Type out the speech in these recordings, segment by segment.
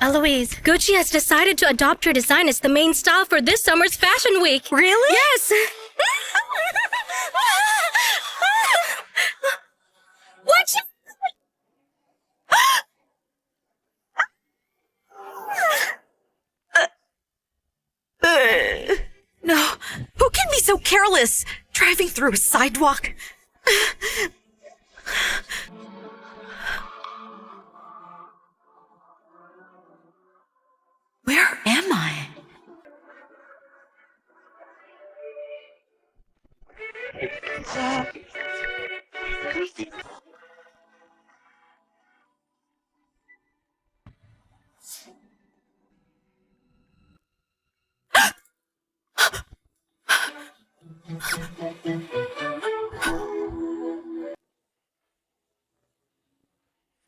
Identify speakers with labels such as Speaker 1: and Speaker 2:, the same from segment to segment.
Speaker 1: Eloise, Gucci has decided to adopt your design as the main style for this summer's fashion week.
Speaker 2: Really?
Speaker 1: Yes! What?
Speaker 2: No. Who can be so careless? Driving through a sidewalk? Where am I?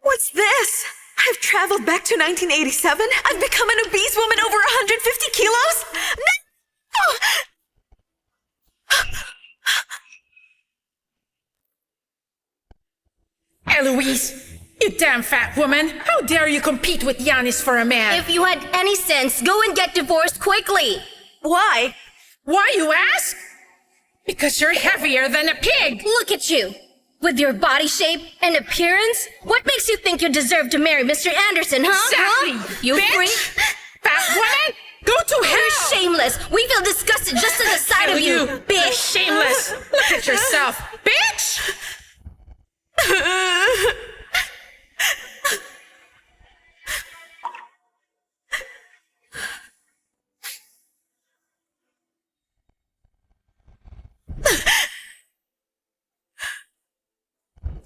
Speaker 2: What's this? I've traveled back to 1987? I've become an obese woman over 150 kilos? No!
Speaker 3: Eloise, you damn fat woman. How dare you compete with Giannis for a man?
Speaker 1: If you had any sense, go and get divorced quickly.
Speaker 2: Why?
Speaker 3: Why, you ask? Because you're heavier than a pig.
Speaker 1: Look at you. With your body shape and appearance, what makes you think you deserve to marry Mr. Anderson, huh?
Speaker 3: Exactly,
Speaker 1: Huh? You
Speaker 3: bitch.
Speaker 1: freak.
Speaker 3: Fat woman, go to hell.
Speaker 1: You're shameless. We feel disgusted just at the sight of you,
Speaker 3: You're
Speaker 1: bitch.
Speaker 3: shameless. Look at yourself, bitch.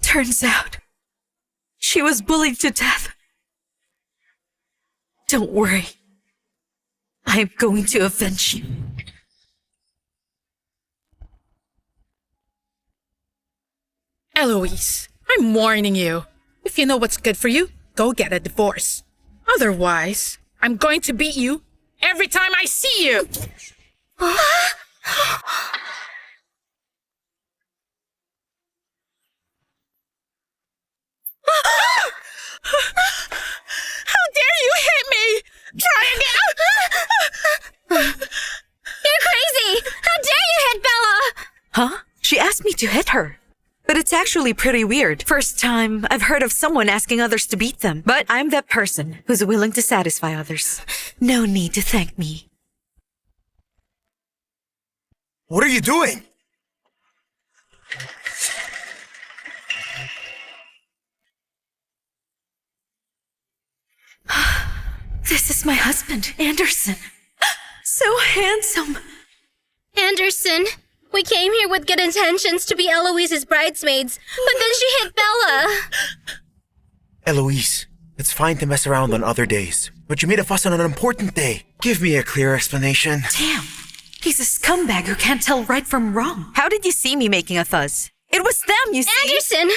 Speaker 2: Turns out, she was bullied to death. Don't worry. I am going to avenge you.
Speaker 3: Eloise, I'm warning you. If you know what's good for you, go get a divorce. Otherwise, I'm going to beat you every time I see you. How dare you hit me? Try again.
Speaker 1: You're crazy. How dare you hit Bella?
Speaker 2: Huh? She asked me to hit her. But it's actually pretty weird. First time I've heard of someone asking others to beat them. But I'm that person who's willing to satisfy others. No need to thank me.
Speaker 4: What are you doing?
Speaker 2: This is my husband, Anderson. So handsome.
Speaker 1: Anderson, we came here with good intentions to be Eloise's bridesmaids, but then she hit Bella.
Speaker 4: Eloise, it's fine to mess around on other days, but you made a fuss on an important day. Give me a clear explanation.
Speaker 2: Damn. He's a scumbag who can't tell right from wrong. How did you see me making a fuss? It was them, you see.
Speaker 1: Anderson!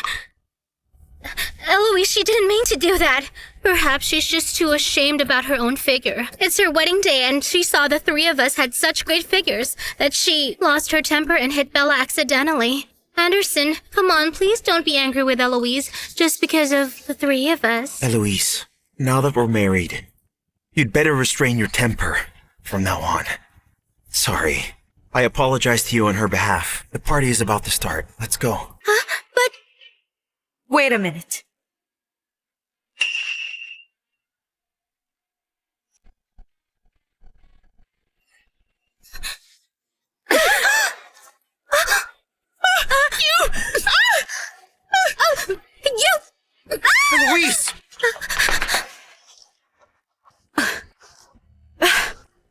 Speaker 1: Eloise, she didn't mean to do that. Perhaps she's just too ashamed about her own figure. It's her wedding day and she saw the three of us had such great figures that she lost her temper and hit Bella accidentally. Anderson, come on, please don't be angry with Eloise just because of the three of us.
Speaker 4: Eloise, now that we're married, you'd better restrain your temper from now on. Sorry. I apologize to you on her behalf. The party is about to start. Let's go.
Speaker 1: Huh? But...
Speaker 2: Wait a minute.
Speaker 4: Eloise!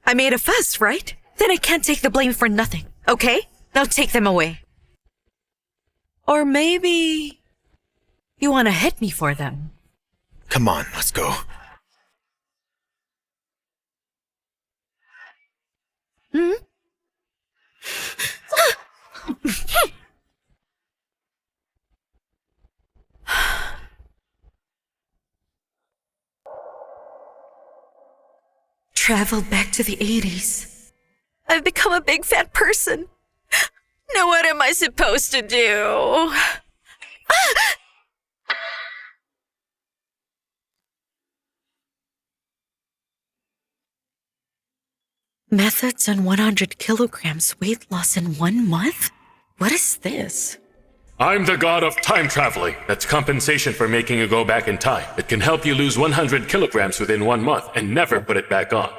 Speaker 2: I made a fuss, right? Then I can't take the blame for nothing, okay? Now take them away. Or maybe... you want to hit me for them.
Speaker 4: Come on, let's go.
Speaker 2: Hmm? Traveled back to the 80s. I've become a big fat person. Now what am I supposed to do? Ah! Methods on 100 kilograms weight loss in 1 month? What is this?
Speaker 5: I'm the god of time traveling. That's compensation for making you go back in time. It can help you lose 100 kilograms within 1 month and never put it back on.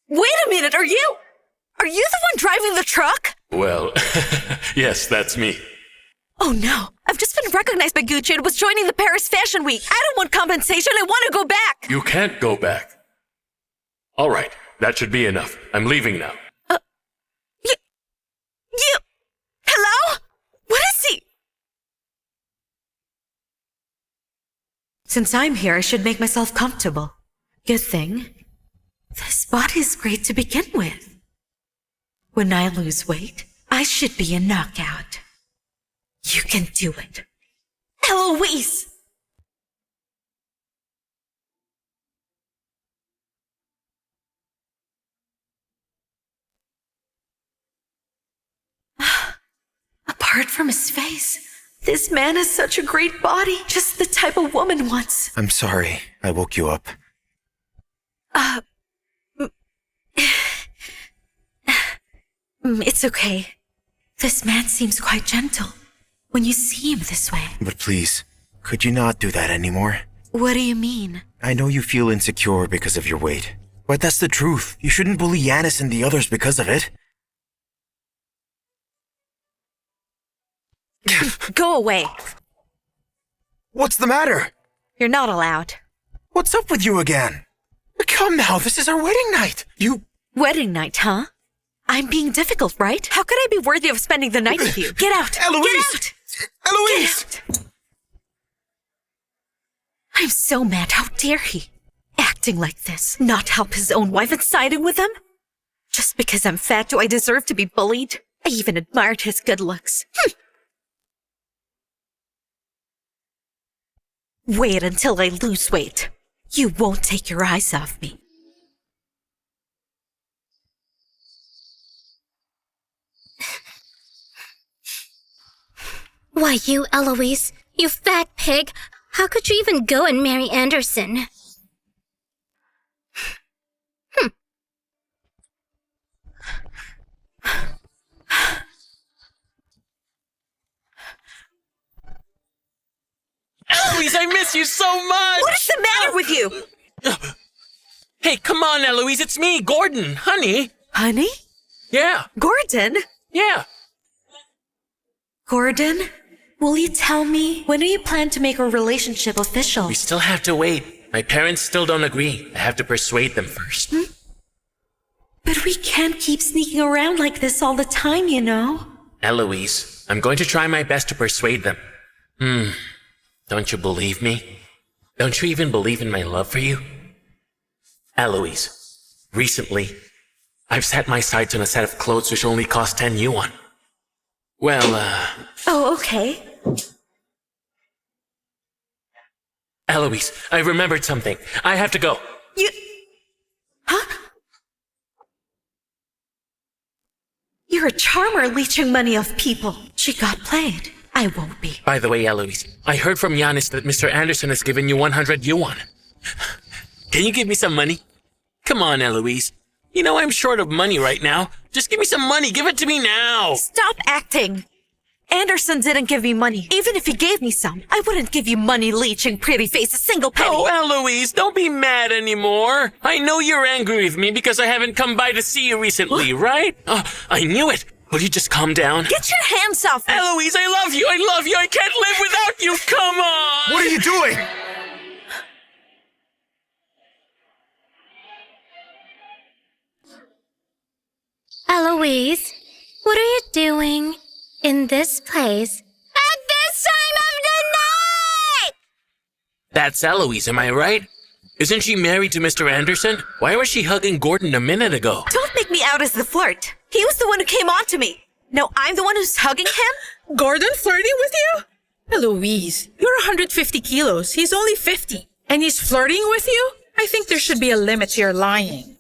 Speaker 2: Wait a minute, are you the one driving the truck?
Speaker 5: Well, yes, that's me.
Speaker 2: Oh no, I've just been recognized by Gucci and was joining the Paris Fashion Week. I don't want compensation, I want to go back.
Speaker 5: You can't go back. All right, that should be enough. I'm leaving now.
Speaker 2: You, hello? What is he? Since I'm here, I should make myself comfortable. Good thing. This body is great to begin with. When I lose weight, I should be a knockout. You can do it. Eloise! Apart from his face, this man has such a great body. Just the type a woman wants.
Speaker 4: I'm sorry I woke you up.
Speaker 2: It's okay. This man seems quite gentle when you see him this way.
Speaker 4: But please, could you not do that anymore?
Speaker 2: What do you mean?
Speaker 4: I know you feel insecure because of your weight, but that's the truth. You shouldn't bully Yanis and the others because of it.
Speaker 2: Go away.
Speaker 4: What's the matter?
Speaker 2: You're not allowed.
Speaker 4: What's up with you again? Come now, this is our wedding night.
Speaker 2: Wedding night, huh? I'm being difficult, right? How could I be worthy of spending the night with you? Get out!
Speaker 4: Eloise!
Speaker 2: Get out!
Speaker 4: Eloise!
Speaker 2: Get out! I'm so mad. How dare he? Acting like this. Not help his own wife and siding with them? Just because I'm fat, do I deserve to be bullied? I even admired his good looks. Wait until I lose weight. You won't take your eyes off me.
Speaker 1: Why, you, Eloise, you fat pig. How could you even go and marry Anderson?
Speaker 6: Eloise, I miss you so much!
Speaker 2: What is the matter with you?
Speaker 6: Hey, come on, Eloise, it's me, Gordon, honey.
Speaker 2: Honey?
Speaker 6: Yeah,
Speaker 2: Gordon?
Speaker 6: yeah.
Speaker 2: Gordon, will you tell me, when do you plan to make our relationship official?
Speaker 6: We still have to wait. My parents still don't agree. I have to persuade them first.
Speaker 2: But we can't keep sneaking around like this all the time, you know.
Speaker 6: Eloise, I'm going to try my best to persuade them. Don't you believe me? Don't you even believe in my love for you? Eloise, recently, I've set my sights on a set of clothes which only cost 10 yuan. Well,
Speaker 2: Oh, okay.
Speaker 6: Eloise, I remembered something. I have to go.
Speaker 2: Huh? You're a charmer leeching money off people. She got played. I won't be.
Speaker 6: By the way, Eloise, I heard from Yanis that Mr. Anderson has given you 100 yuan. Can you give me some money? Come on, Eloise. You know I'm short of money right now. Just give me some money. Give it to me now.
Speaker 2: Stop acting. Anderson didn't give me money. Even if he gave me some, I wouldn't give you money leeching pretty face a single penny.
Speaker 6: Oh, Eloise, don't be mad anymore. I know you're angry with me because I haven't come by to see you recently, right? I knew it. Will you just calm down?
Speaker 2: Get your hands off me.
Speaker 6: Eloise, I love you. I love you. I can't live without you. Come on.
Speaker 4: What are you doing?
Speaker 1: Eloise, what are you doing in this place at this time of the night?
Speaker 6: That's Eloise, am I right? Isn't she married to Mr. Anderson? Why was she hugging Gordon a minute ago?
Speaker 2: Don't make me out as the flirt. He was the one who came on to me. No, I'm the one who's hugging him?
Speaker 3: Gordon flirting with you? Eloise, you're 150 kilos. He's only 50. And he's flirting with you? I think there should be a limit to your lying.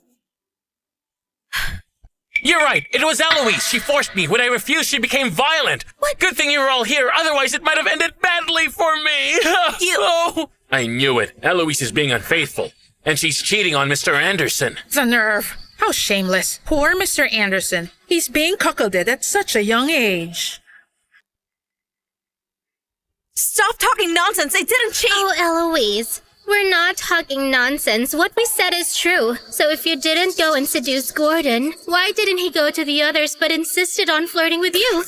Speaker 6: You're right. It was Eloise. She forced me. When I refused, she became violent.
Speaker 2: What?
Speaker 6: Good thing you were all here. Otherwise, it might have ended badly. badly for me. Oh. I knew it. Eloise is being unfaithful. And she's cheating on Mr. Anderson.
Speaker 3: The nerve. How shameless. Poor Mr. Anderson. He's being cuckolded at such a young age.
Speaker 2: Stop talking nonsense. I didn't cheat.
Speaker 1: Oh, Eloise, we're not talking nonsense. What we said is true. So if you didn't go and seduce Gordon, why didn't he go to the others but insisted on flirting with you?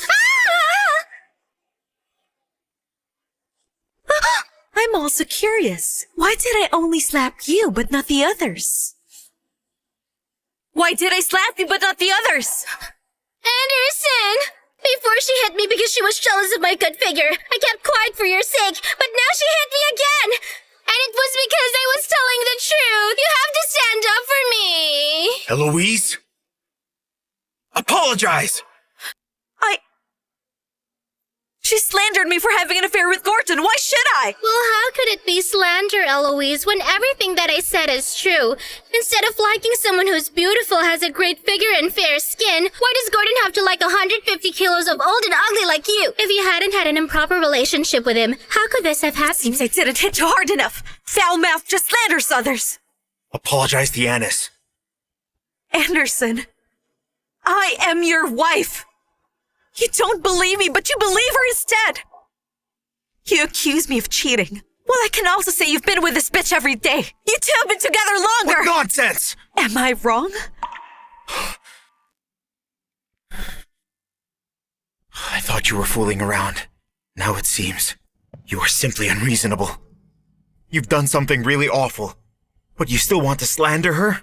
Speaker 2: I'm also curious. Why did I only slap you but not the others? Why did I slap you but not the others?
Speaker 1: Anderson! Before she hit me because she was jealous of my good figure, I kept quiet for your sake, but now she hit me again! And it was because I was telling the truth! You have to stand up for me!
Speaker 4: Eloise? Apologize!
Speaker 2: She slandered me for having an affair with Gordon. Why should I?
Speaker 1: Well, how could it be slander, Eloise, when everything that I said is true? Instead of liking someone who's beautiful, has a great figure and fair skin, why does Gordon have to like 150 kilos of old and ugly like you? If you hadn't had an improper relationship with him, how could this have happened?
Speaker 2: Seems I didn't hit you hard enough. Foul mouth just slanders others.
Speaker 4: Apologize to Yanis.
Speaker 2: Anderson, I am your wife. You don't believe me, but you believe her instead. You accuse me of cheating. Well, I can also say you've been with this bitch every day. You two have been together longer.
Speaker 4: What nonsense!
Speaker 2: Am I wrong?
Speaker 4: I thought you were fooling around. Now it seems you are simply unreasonable. You've done something really awful, but you still want to slander her?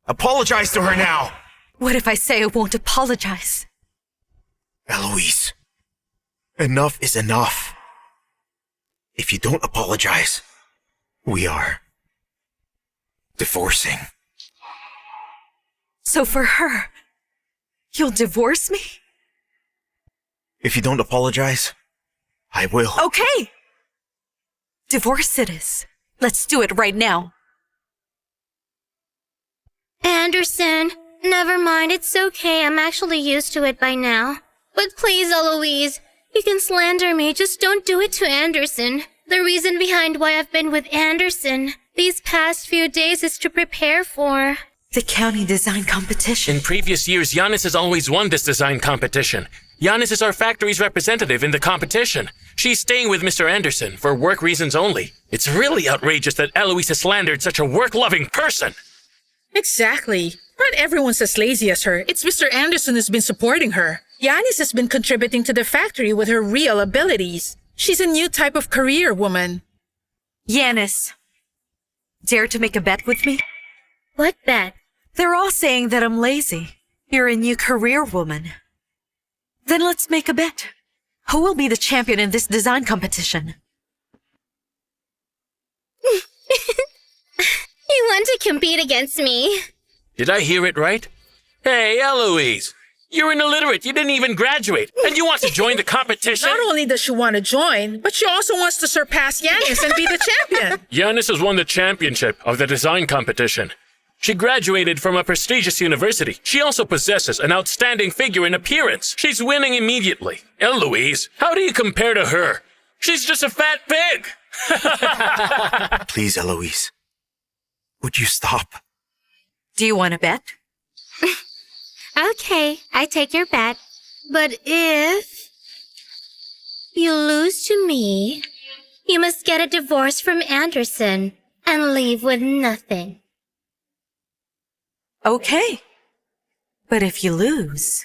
Speaker 4: Apologize to her now!
Speaker 2: What if I say I won't apologize?
Speaker 4: Eloise, enough is enough. If you don't apologize, we are divorcing.
Speaker 2: So for her, you'll divorce me?
Speaker 4: If you don't apologize, I will.
Speaker 2: Okay. Divorce it is. Let's do it right now.
Speaker 1: Anderson, never mind, it's okay. I'm actually used to it by now. But please, Eloise, you can slander me, just don't do it to Anderson. The reason behind why I've been with Anderson these past few days is to prepare for
Speaker 2: the county design competition.
Speaker 6: In previous years, Yanis has always won this design competition. Yanis is our factory's representative in the competition. She's staying with Mr. Anderson for work reasons only. It's really outrageous that Eloise has slandered such a work-loving person.
Speaker 3: Exactly. Not everyone's as lazy as her. It's Mr. Anderson who's been supporting her. Yanis has been contributing to the factory with her real abilities. She's a new type of career woman.
Speaker 2: Yanis, dare to make a bet with me?
Speaker 1: what bet?
Speaker 2: They're all saying that I'm lazy. You're a new career woman. Then let's make a bet. Who will be the champion in this design competition?
Speaker 1: You want to compete against me?
Speaker 6: Did I hear it right? Hey, Eloise! You're an illiterate. You didn't even graduate. And you want to join the competition?
Speaker 3: Not only does she want to join, but she also wants to surpass Yanis and be the champion.
Speaker 6: Yanis has won the championship of the design competition. She graduated from a prestigious university. She also possesses an outstanding figure and appearance. She's winning immediately. Eloise, how do you compare to her? She's just a fat pig.
Speaker 4: Please, Eloise. Would you stop?
Speaker 2: Do you want to bet?
Speaker 1: Okay, I take your bet. But if you lose to me, you must get a divorce from Anderson and leave with nothing.
Speaker 2: Okay. But if you lose...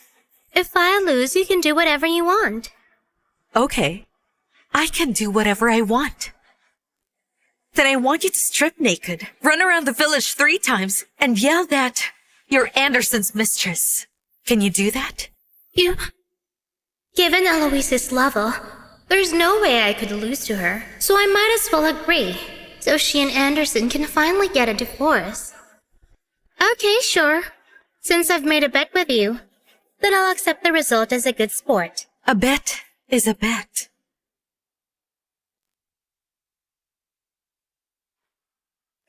Speaker 1: If I lose, you can do whatever you want.
Speaker 2: Okay. I can do whatever I want. Then I want you to strip naked, run around the village 3 times, and yell that you're Anderson's mistress. Can you do that?
Speaker 1: Given Eloise's level, there's no way I could lose to her, so I might as well agree, so she and Anderson can finally get a divorce. Okay, sure. Since I've made a bet with you, then I'll accept the result as a good sport.
Speaker 2: A bet is a bet.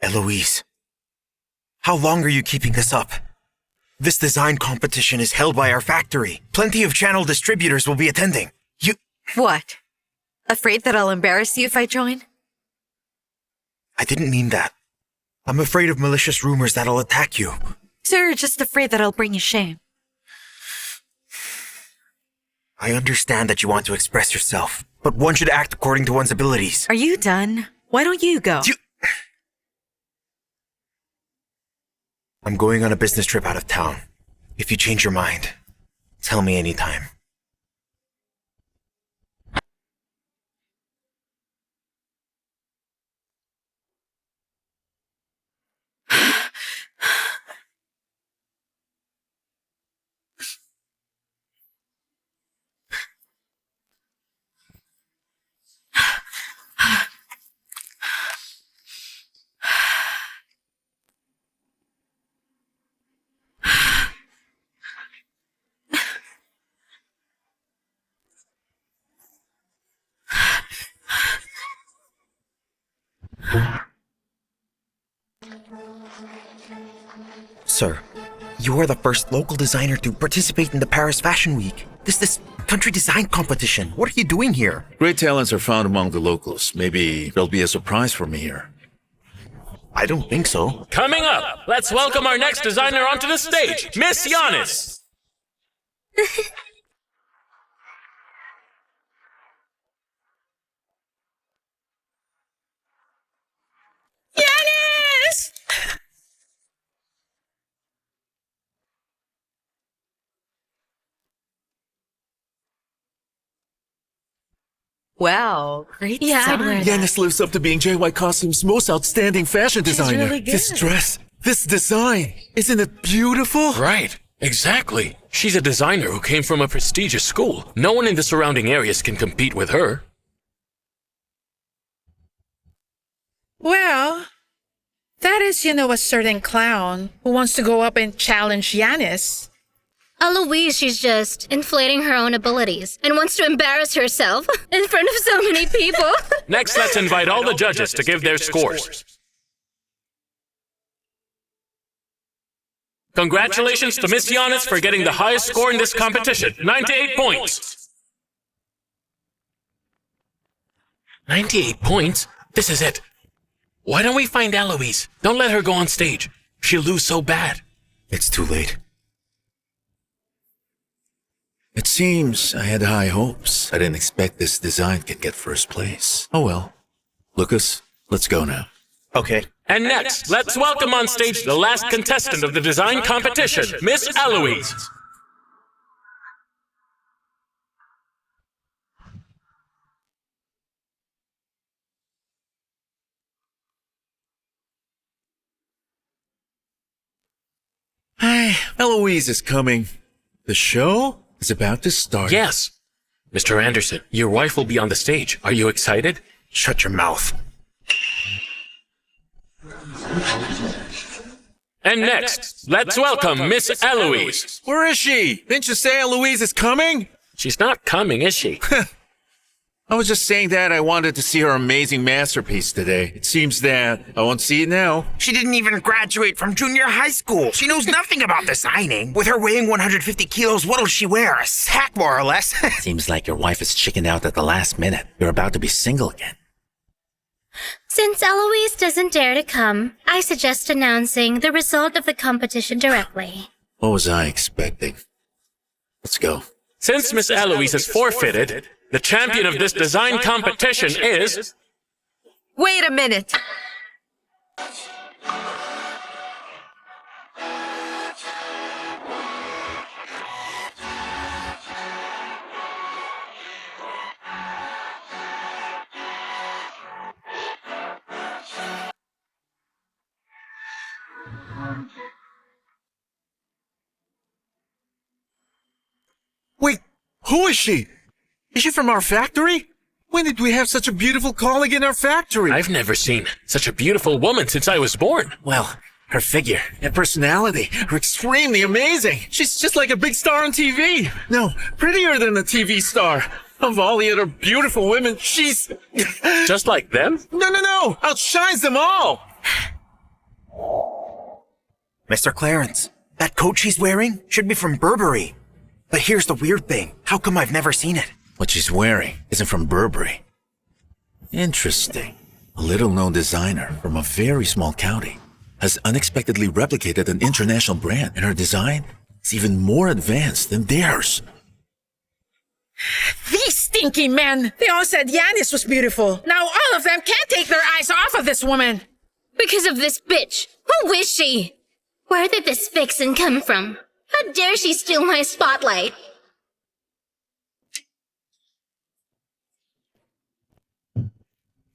Speaker 4: Eloise, how long are you keeping this up? This design competition is held by our factory. Plenty of channel distributors will be attending.
Speaker 2: What? Afraid that I'll embarrass you if I join?
Speaker 4: I didn't mean that. I'm afraid of malicious rumors that'll attack you.
Speaker 2: So you're just afraid that I'll bring you shame?
Speaker 4: I understand that you want to express yourself, but one should act according to one's abilities.
Speaker 2: Are you done? Why don't you go?
Speaker 4: I'm going on a business trip out of town. If you change your mind, tell me anytime. Sir, you are the first local designer to participate in the Paris Fashion Week. This country design competition. What are you doing here?
Speaker 7: Great talents are found among the locals. Maybe there'll be a surprise for me here.
Speaker 4: I don't think so.
Speaker 5: Coming up, let's welcome our next designer onto the stage, Miss Giannis.
Speaker 3: Yanis!
Speaker 2: Wow, great
Speaker 1: Yeah, I'd
Speaker 2: design.
Speaker 1: wear that.
Speaker 7: Yanis lives up to being JY Costume's most outstanding fashion designer.
Speaker 2: really good.
Speaker 7: This dress, this design, isn't it beautiful?
Speaker 5: Right, exactly. She's a designer who came from a prestigious school. No one in the surrounding areas can compete with her.
Speaker 3: Well, that is, a certain clown who wants to go up and challenge Yanis.
Speaker 1: Eloise, she's just inflating her own abilities and wants to embarrass herself in front of so many people.
Speaker 5: Next, let's invite all the judges to give their scores. Congratulations to Miss Giannis for getting the highest score in this competition, 98 points. 98 points? This is it. Why don't we find Eloise? Don't let her go on stage. She'll lose so bad.
Speaker 4: It's too late.
Speaker 7: It seems I had high hopes. I didn't expect this design could get first place. Oh well. Lucas, let's go now.
Speaker 4: Okay.
Speaker 5: And next, let's welcome on stage the last contestant of the design competition, Miss Eloise.
Speaker 7: Hi, Eloise is coming. The show is about to start.
Speaker 5: Yes. Mr. Anderson, your wife will be on the stage. Are you excited?
Speaker 4: Shut your mouth.
Speaker 5: And next, let's welcome Miss Eloise.
Speaker 7: Where is she? Didn't you say Eloise is coming?
Speaker 5: She's not coming, is she?
Speaker 7: I was just saying that I wanted to see her amazing masterpiece today. It seems that I won't see it now.
Speaker 4: She didn't even graduate from junior high school. She knows nothing about designing. With her weighing 150 kilos, what'll she wear? A sack, more or less.
Speaker 8: Seems like your wife is chickened out at the last minute. You're about to be single again.
Speaker 1: Since Eloise doesn't dare to come, I suggest announcing the result of the competition directly.
Speaker 7: What was I expecting? Let's go.
Speaker 5: Since Miss Eloise has forfeited, the champion of this design competition is...
Speaker 2: Wait a minute.
Speaker 7: Wait, who is she? Is she from our factory? When did we have such a beautiful colleague in our factory?
Speaker 5: I've never seen such a beautiful woman since I was born.
Speaker 8: Well, her figure.
Speaker 7: And personality are extremely amazing. She's just like a big star on TV. No, prettier than a TV star. Of all the other beautiful women, she's...
Speaker 5: Just like them?
Speaker 7: No. Outshines them all.
Speaker 4: Mr. Clarence, that coat she's wearing should be from Burberry. But here's the weird thing. How come I've never seen it?
Speaker 8: What she's wearing isn't from Burberry. Interesting. A little-known designer from a very small county has unexpectedly replicated an international brand, and her design is even more advanced than theirs.
Speaker 3: These stinky men! They all said Yanis was beautiful. Now all of them can't take their eyes off of this woman.
Speaker 1: Because of this bitch. Who is she? Where did this vixen come from? How dare she steal my spotlight?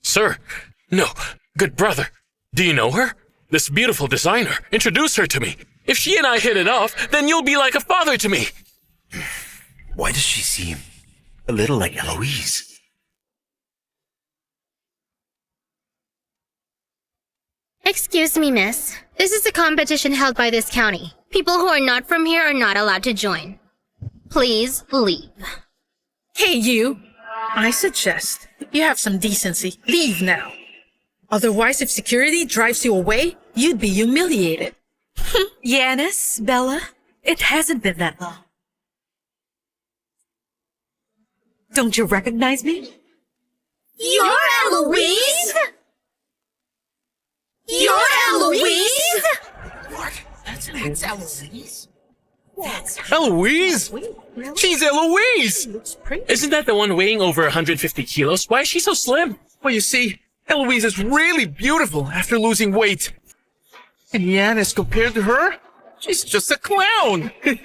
Speaker 5: Sir, no, good brother. Do you know her? This beautiful designer. Introduce her to me. If she and I hit it off, then you'll be like a father to me.
Speaker 4: Why does she seem a little like Eloise?
Speaker 1: Excuse me, miss. This is a competition held by this county. People who are not from here are not allowed to join. Please leave.
Speaker 3: Hey, you! I suggest you have some decency. Leave now. Otherwise, if security drives you away, you'd be humiliated.
Speaker 2: Yanis, Bella, it hasn't been that long. Don't you recognize me?
Speaker 1: You're Eloise? You're Eloise?
Speaker 3: That's Eloise.
Speaker 7: Eloise? She's Eloise!
Speaker 6: Isn't that the one weighing over 150 kilos? Why is she so slim?
Speaker 7: Well, you see, Eloise is really beautiful after losing weight. And Yanis, compared to her, she's just a clown.
Speaker 1: Yeah,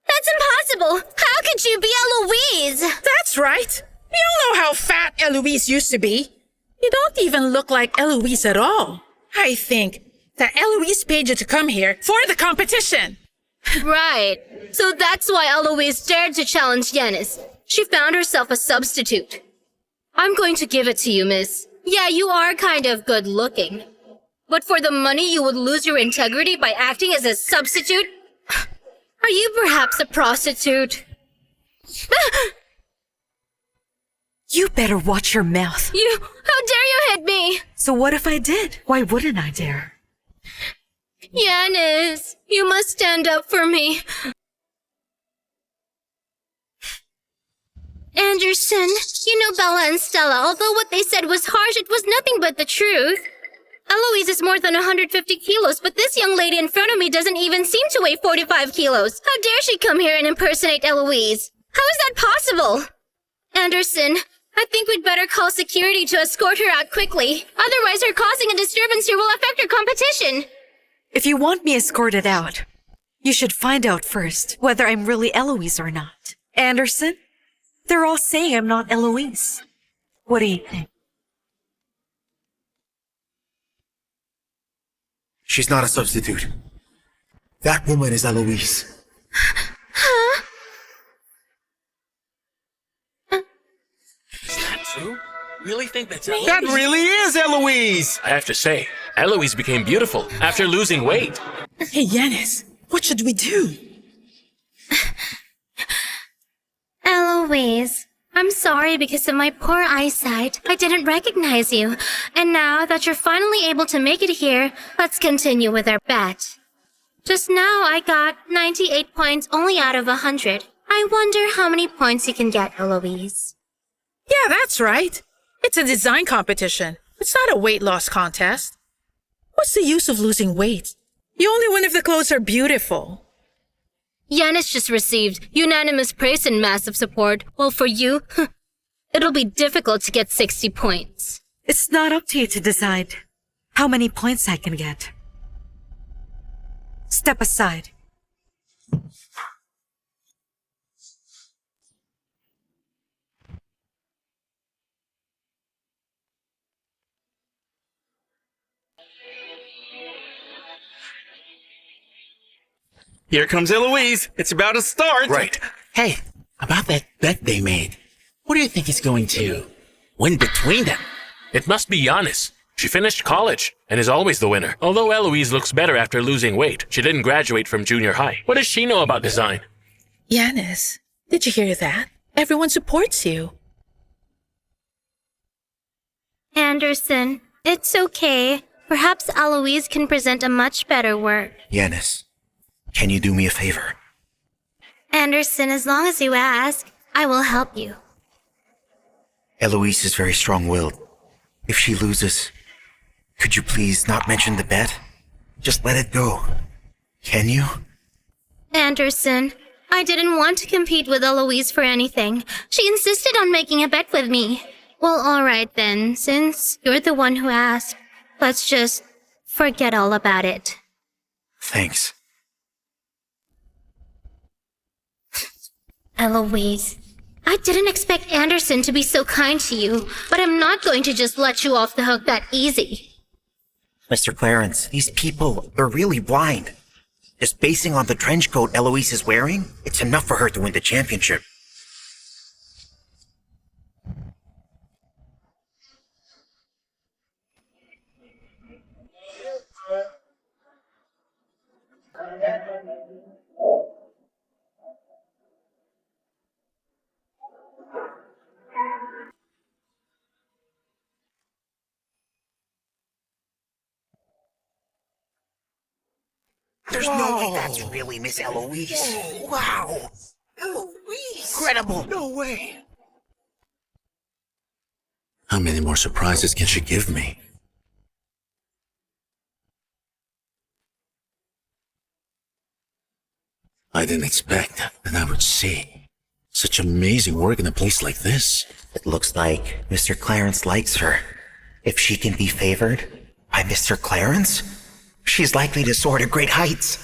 Speaker 1: that's impossible. How could you be Eloise?
Speaker 3: That's right. We all know how fat Eloise used to be. You don't even look like Eloise at all. I think that Eloise paid you to come here for the competition.
Speaker 1: Right. So that's why Eloise dared to challenge Yanis. She found herself a substitute. I'm going to give it to you, miss. Yeah, you are kind of good looking. But for the money, you would lose your integrity by acting as a substitute? Are you perhaps a prostitute?
Speaker 2: You better watch your mouth.
Speaker 1: How dare you hit me?
Speaker 2: So what if I did? Why wouldn't I dare?
Speaker 1: Yanis, you must stand up for me. Anderson, you know Bella and Stella, although what they said was harsh, it was nothing but the truth. Eloise is more than 150 kilos, but this young lady in front of me doesn't even seem to weigh 45 kilos. How dare she come here and impersonate Eloise? How is that possible? Anderson, I think we'd better call security to escort her out quickly. Otherwise, her causing a disturbance here will affect her competition.
Speaker 2: If you want me escorted out, you should find out first whether I'm really Eloise or not. Anderson, they're all saying I'm not Eloise. What do you think?
Speaker 4: She's not a substitute. That woman is Eloise.
Speaker 1: Huh?
Speaker 6: Is that true? Really think that's Eloise?
Speaker 7: That really is Eloise!
Speaker 6: I have to say, Eloise became beautiful after losing weight.
Speaker 3: Hey, Yanis, what should we do?
Speaker 1: Eloise, I'm sorry because of my poor eyesight. I didn't recognize you. And now that you're finally able to make it here, let's continue with our bet. Just now I got 98 points only out of 100. I wonder how many points you can get, Eloise.
Speaker 3: Yeah, that's right. It's a design competition. It's not a weight loss contest. What's the use of losing weight? You only win if the clothes are beautiful.
Speaker 1: Yanis just received unanimous praise and massive support, while for you, it'll be difficult to get 60 points.
Speaker 2: It's not up to you to decide how many points I can get. Step aside.
Speaker 7: Here comes Eloise. It's about to start.
Speaker 8: Right. Hey, about that bet they made. What do you think is going to win between them?
Speaker 5: It must be Yanis. She finished college and is always the winner. Although Eloise looks better after losing weight, she didn't graduate from junior high. What does she know about design?
Speaker 3: Yanis, did you hear that? Everyone supports you.
Speaker 1: Anderson, it's okay. Perhaps Eloise can present a much better work.
Speaker 4: Yanis, can you do me a favor?
Speaker 1: Anderson, as long as you ask, I will help you.
Speaker 4: Eloise is very strong-willed. If she loses, could you please not mention the bet? Just let it go. Can you?
Speaker 1: Anderson, I didn't want to compete with Eloise for anything. She insisted on making a bet with me. Well, alright then, since you're the one who asked, let's just forget all about it.
Speaker 4: Thanks.
Speaker 1: Eloise, I didn't expect Anderson to be so kind to you, but I'm not going to just let you off the hook that easy.
Speaker 4: Mr. Clarence, these people are really blind. Just basing on the trench coat Eloise is wearing, it's enough for her to win the championship. There's no way that's really Miss Eloise. Wow. Eloise. Incredible. No way.
Speaker 8: How many more surprises can she give me? I didn't expect that I would see such amazing work in a place like this.
Speaker 4: It looks like Mr. Clarence likes her. If she can be favored by Mr. Clarence, she's likely to soar to great heights.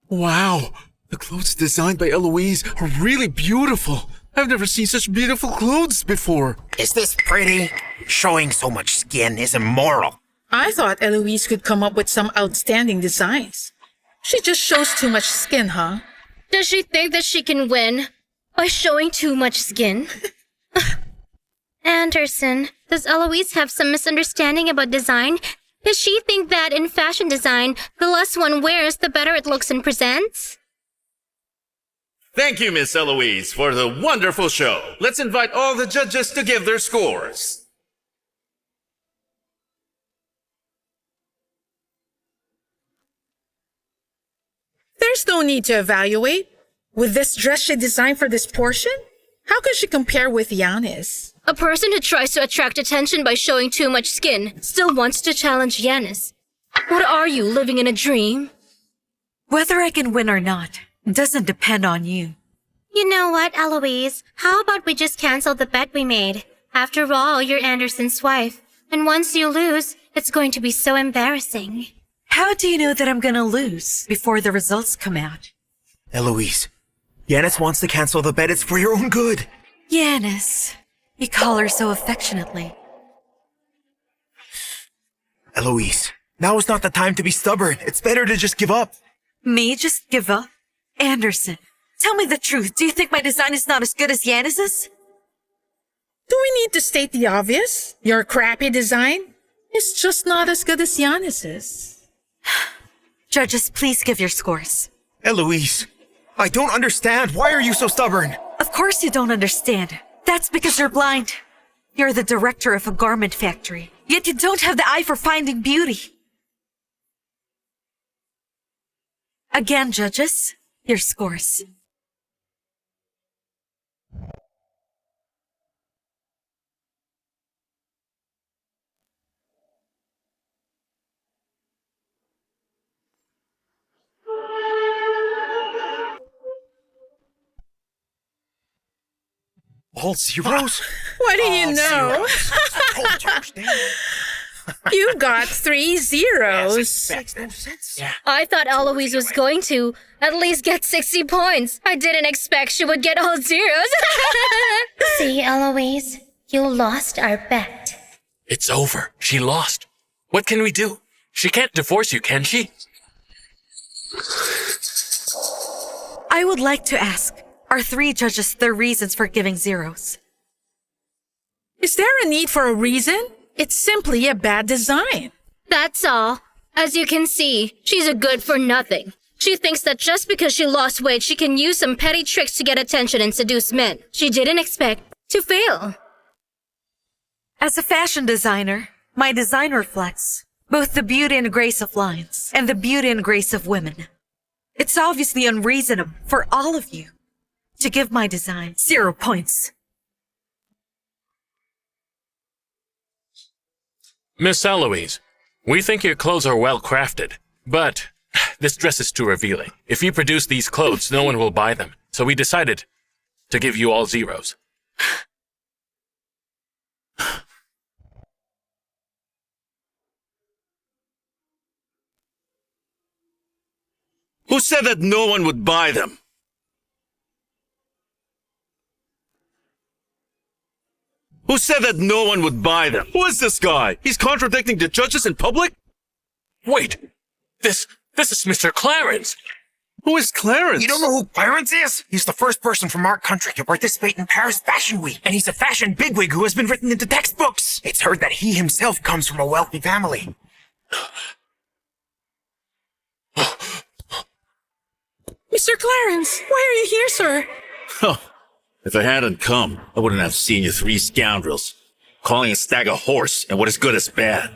Speaker 7: Wow, the clothes designed by Eloise are really beautiful. I've never seen such beautiful clothes before.
Speaker 4: Is this pretty? Showing so much skin is immoral.
Speaker 3: I thought Eloise could come up with some outstanding designs. She just shows too much skin, huh?
Speaker 1: Does she think that she can win by showing too much skin? Anderson, does Eloise have some misunderstanding about design? Does she think that in fashion design, the less one wears, the better it looks and presents?
Speaker 9: Thank you, Miss Eloise, for the wonderful show. Let's invite all the judges to give their scores.
Speaker 3: There's no need to evaluate. With this dress she designed for this portion, how can she compare with Giannis?
Speaker 1: A person who tries to attract attention by showing too much skin still wants to challenge Giannis. What are you, living in a dream?
Speaker 2: Whether I can win or not doesn't depend on you.
Speaker 1: You know what, Eloise? How about we just cancel the bet we made? After all, you're Anderson's wife. And once you lose, it's going to be so embarrassing.
Speaker 2: How do you know that I'm gonna lose before the results come out?
Speaker 4: Eloise, Giannis wants to cancel the bet. It's for your own good.
Speaker 2: Giannis, you call her so affectionately.
Speaker 4: Eloise, now is not the time to be stubborn. It's better to just give up.
Speaker 2: Me just give up? Anderson, tell me the truth. Do you think my design is not as good as Giannis's?
Speaker 3: Do we need to state the obvious? Your crappy design is just not as good as Giannis's.
Speaker 2: Judges, please give your scores.
Speaker 4: Eloise, I don't understand. Why are you so stubborn?
Speaker 2: Of course you don't understand. That's because you're blind. You're the director of a garment factory, yet you don't have the eye for finding beauty. Again, judges, your scores.
Speaker 4: All zeros?
Speaker 3: What do you know? You got 3 zeros.
Speaker 4: Makes no sense. Yeah.
Speaker 1: I thought Eloise was going to at least get 60 points. I didn't expect she would get all zeros. See, Eloise, you lost our bet.
Speaker 6: It's over. She lost. What can we do? She can't divorce you, can she?
Speaker 2: I would like to ask, are 3 judges their reasons for giving zeros?
Speaker 3: Is there a need for a reason? It's simply a bad design.
Speaker 1: That's all. As you can see, she's a good for nothing. She thinks that just because she lost weight, she can use some petty tricks to get attention and seduce men. She didn't expect to fail.
Speaker 2: As a fashion designer, My design reflects both the beauty and grace of lines and the beauty and grace of women. It's obviously unreasonable for all of you to give my design 0 points.
Speaker 5: Miss Eloise, we think your clothes are well crafted, but this dress is too revealing. If you produce these clothes, no one will buy them. So we decided to give you all 0s.
Speaker 9: Who said that no one would buy them? Who said that no one would buy them? Who is this guy? He's contradicting the judges in public?
Speaker 5: Wait, this is Mr. Clarence.
Speaker 9: Who is Clarence?
Speaker 4: You don't know who Clarence is? He's the first person from our country to participate in Paris Fashion Week, and he's a fashion bigwig who has been written into textbooks. It's heard that he himself comes from a wealthy family.
Speaker 3: Mr. Clarence, why are you here, sir?
Speaker 9: Huh. If I hadn't come, I wouldn't have seen you 3 scoundrels calling a stag a horse and what is good is bad.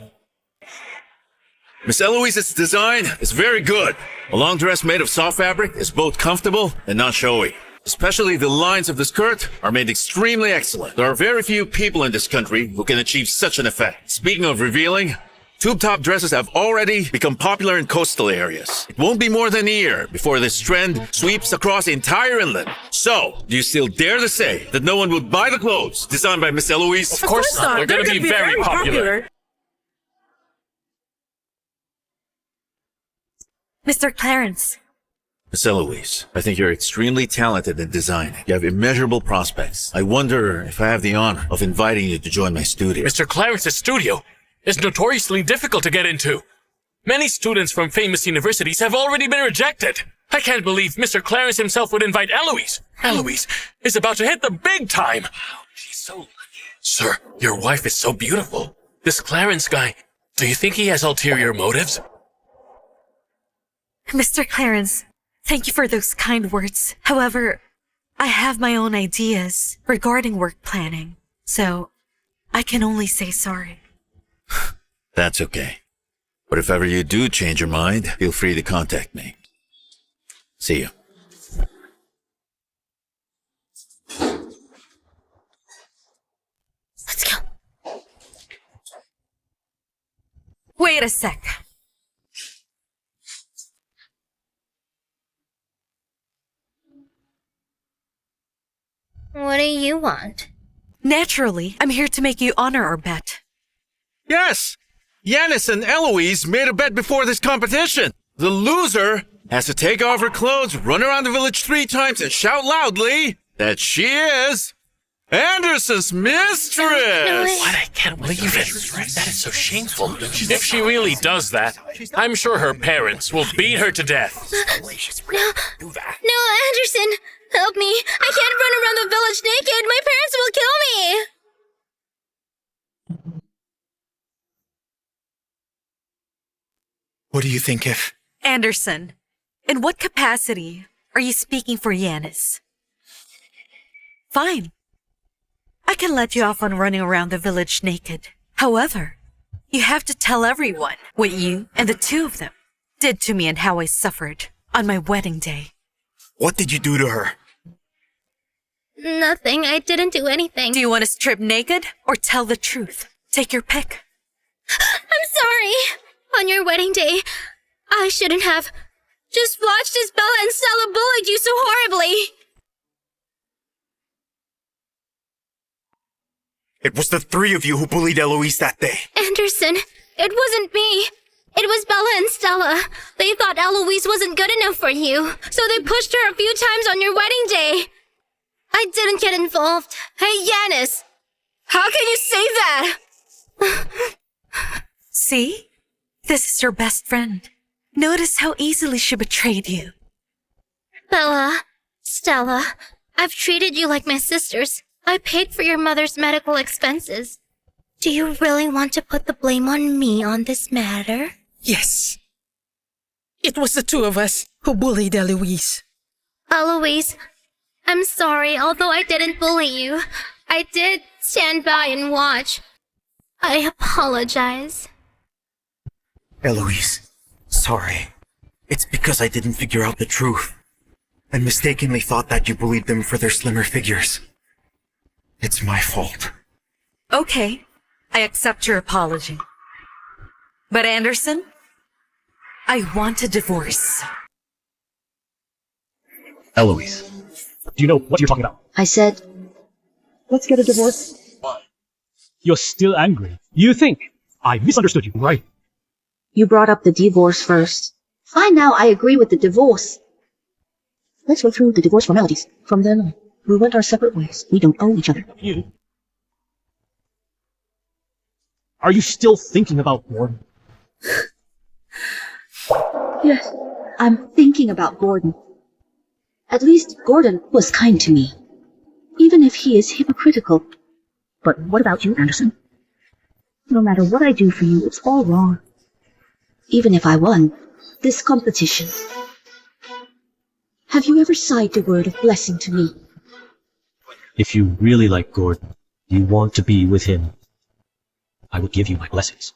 Speaker 9: Miss Eloise's design is very good. A long dress made of soft fabric is both comfortable and not showy. Especially the lines of the skirt are made extremely excellent. There are very few people in this country who can achieve such an effect. Speaking of revealing, tube top dresses have already become popular in coastal areas. It won't be more than a year before this trend sweeps across the entire inland. So, do you still dare to say that no one would buy the clothes designed by Miss Eloise?
Speaker 5: Of course not. They're going to be very popular.
Speaker 2: Mr. Clarence.
Speaker 8: Miss Eloise, I think you're extremely talented in design. You have immeasurable prospects. I wonder if I have the honor of inviting you to join my studio.
Speaker 5: Mr. Clarence's studio is notoriously difficult to get into. Many students from famous universities have already been rejected. I can't believe Mr. Clarence himself would invite Eloise. Eloise is about to hit the big time. She's so lucky. Sir, your wife is so beautiful. This Clarence guy, do you think he has ulterior motives?
Speaker 2: Mr. Clarence, thank you for those kind words. However, I have my own ideas regarding work planning, so I can only say sorry.
Speaker 8: That's okay. But if ever you do change your mind, feel free to contact me. See you.
Speaker 1: Let's go.
Speaker 2: Wait a sec.
Speaker 1: What do you want?
Speaker 2: Naturally, I'm here to make you honor our bet.
Speaker 9: Yes! Yanis and Eloise made a bet before this competition. The loser has to take off her clothes, run around the village 3 times, and shout loudly that she is Anderson's mistress!
Speaker 5: What? I can't believe it. That is so shameful. If she really does that, I'm sure her parents will beat her to death.
Speaker 1: No, Anderson! Help me! I can't run around the village naked! My parents will kill me!
Speaker 4: What do you think if...
Speaker 2: Anderson, in what capacity are you speaking for Yanis? Fine. I can let you off on running around the village naked. However, you have to tell everyone what you and the 2 of them did to me and how I suffered on my wedding day.
Speaker 4: What did you do to her?
Speaker 1: Nothing. I didn't do anything.
Speaker 2: Do you want to strip naked or tell the truth? Take your pick.
Speaker 1: I'm sorry. On your wedding day, I shouldn't have just watched as Bella and Stella bullied you so horribly.
Speaker 4: It was the 3 of you who bullied Eloise that day.
Speaker 1: Anderson, it wasn't me. It was Bella and Stella. They thought Eloise wasn't good enough for you, so they pushed her a few times on your wedding day. I didn't get involved. Hey, Yanis, how can you say that?
Speaker 2: See? This is your best friend. Notice how easily she betrayed you.
Speaker 1: Bella, Stella, I've treated you like my sisters. I paid for your mother's medical expenses. Do you really want to put the blame on me on this matter?
Speaker 3: Yes. It was the 2 of us who bullied Eloise.
Speaker 1: Eloise, I'm sorry, although I didn't bully you. I did stand by and watch. I apologize.
Speaker 4: Eloise, sorry. It's because I didn't figure out the truth, and mistakenly thought that you bullied them for their slimmer figures. It's my fault.
Speaker 2: Okay, I accept your apology. But Anderson, I want a divorce.
Speaker 10: Eloise, do you know what you're talking about?
Speaker 11: I said, let's get a divorce.
Speaker 10: You're still angry. You think I misunderstood you, right?
Speaker 11: You brought up the divorce first. Fine, now I agree with the divorce. Let's go through the divorce formalities. From then on, we went our separate ways. We don't owe each other.
Speaker 10: You? Are you still thinking about Gordon?
Speaker 11: Yes, I'm thinking about Gordon. At least Gordon was kind to me, even if he is hypocritical. But what about you, Anderson? No matter what I do for you, it's all wrong. Even if I won this competition. Have you ever sighed a word of blessing to me?
Speaker 10: If you really like Gordon, you want to be with him, I would give you my blessings.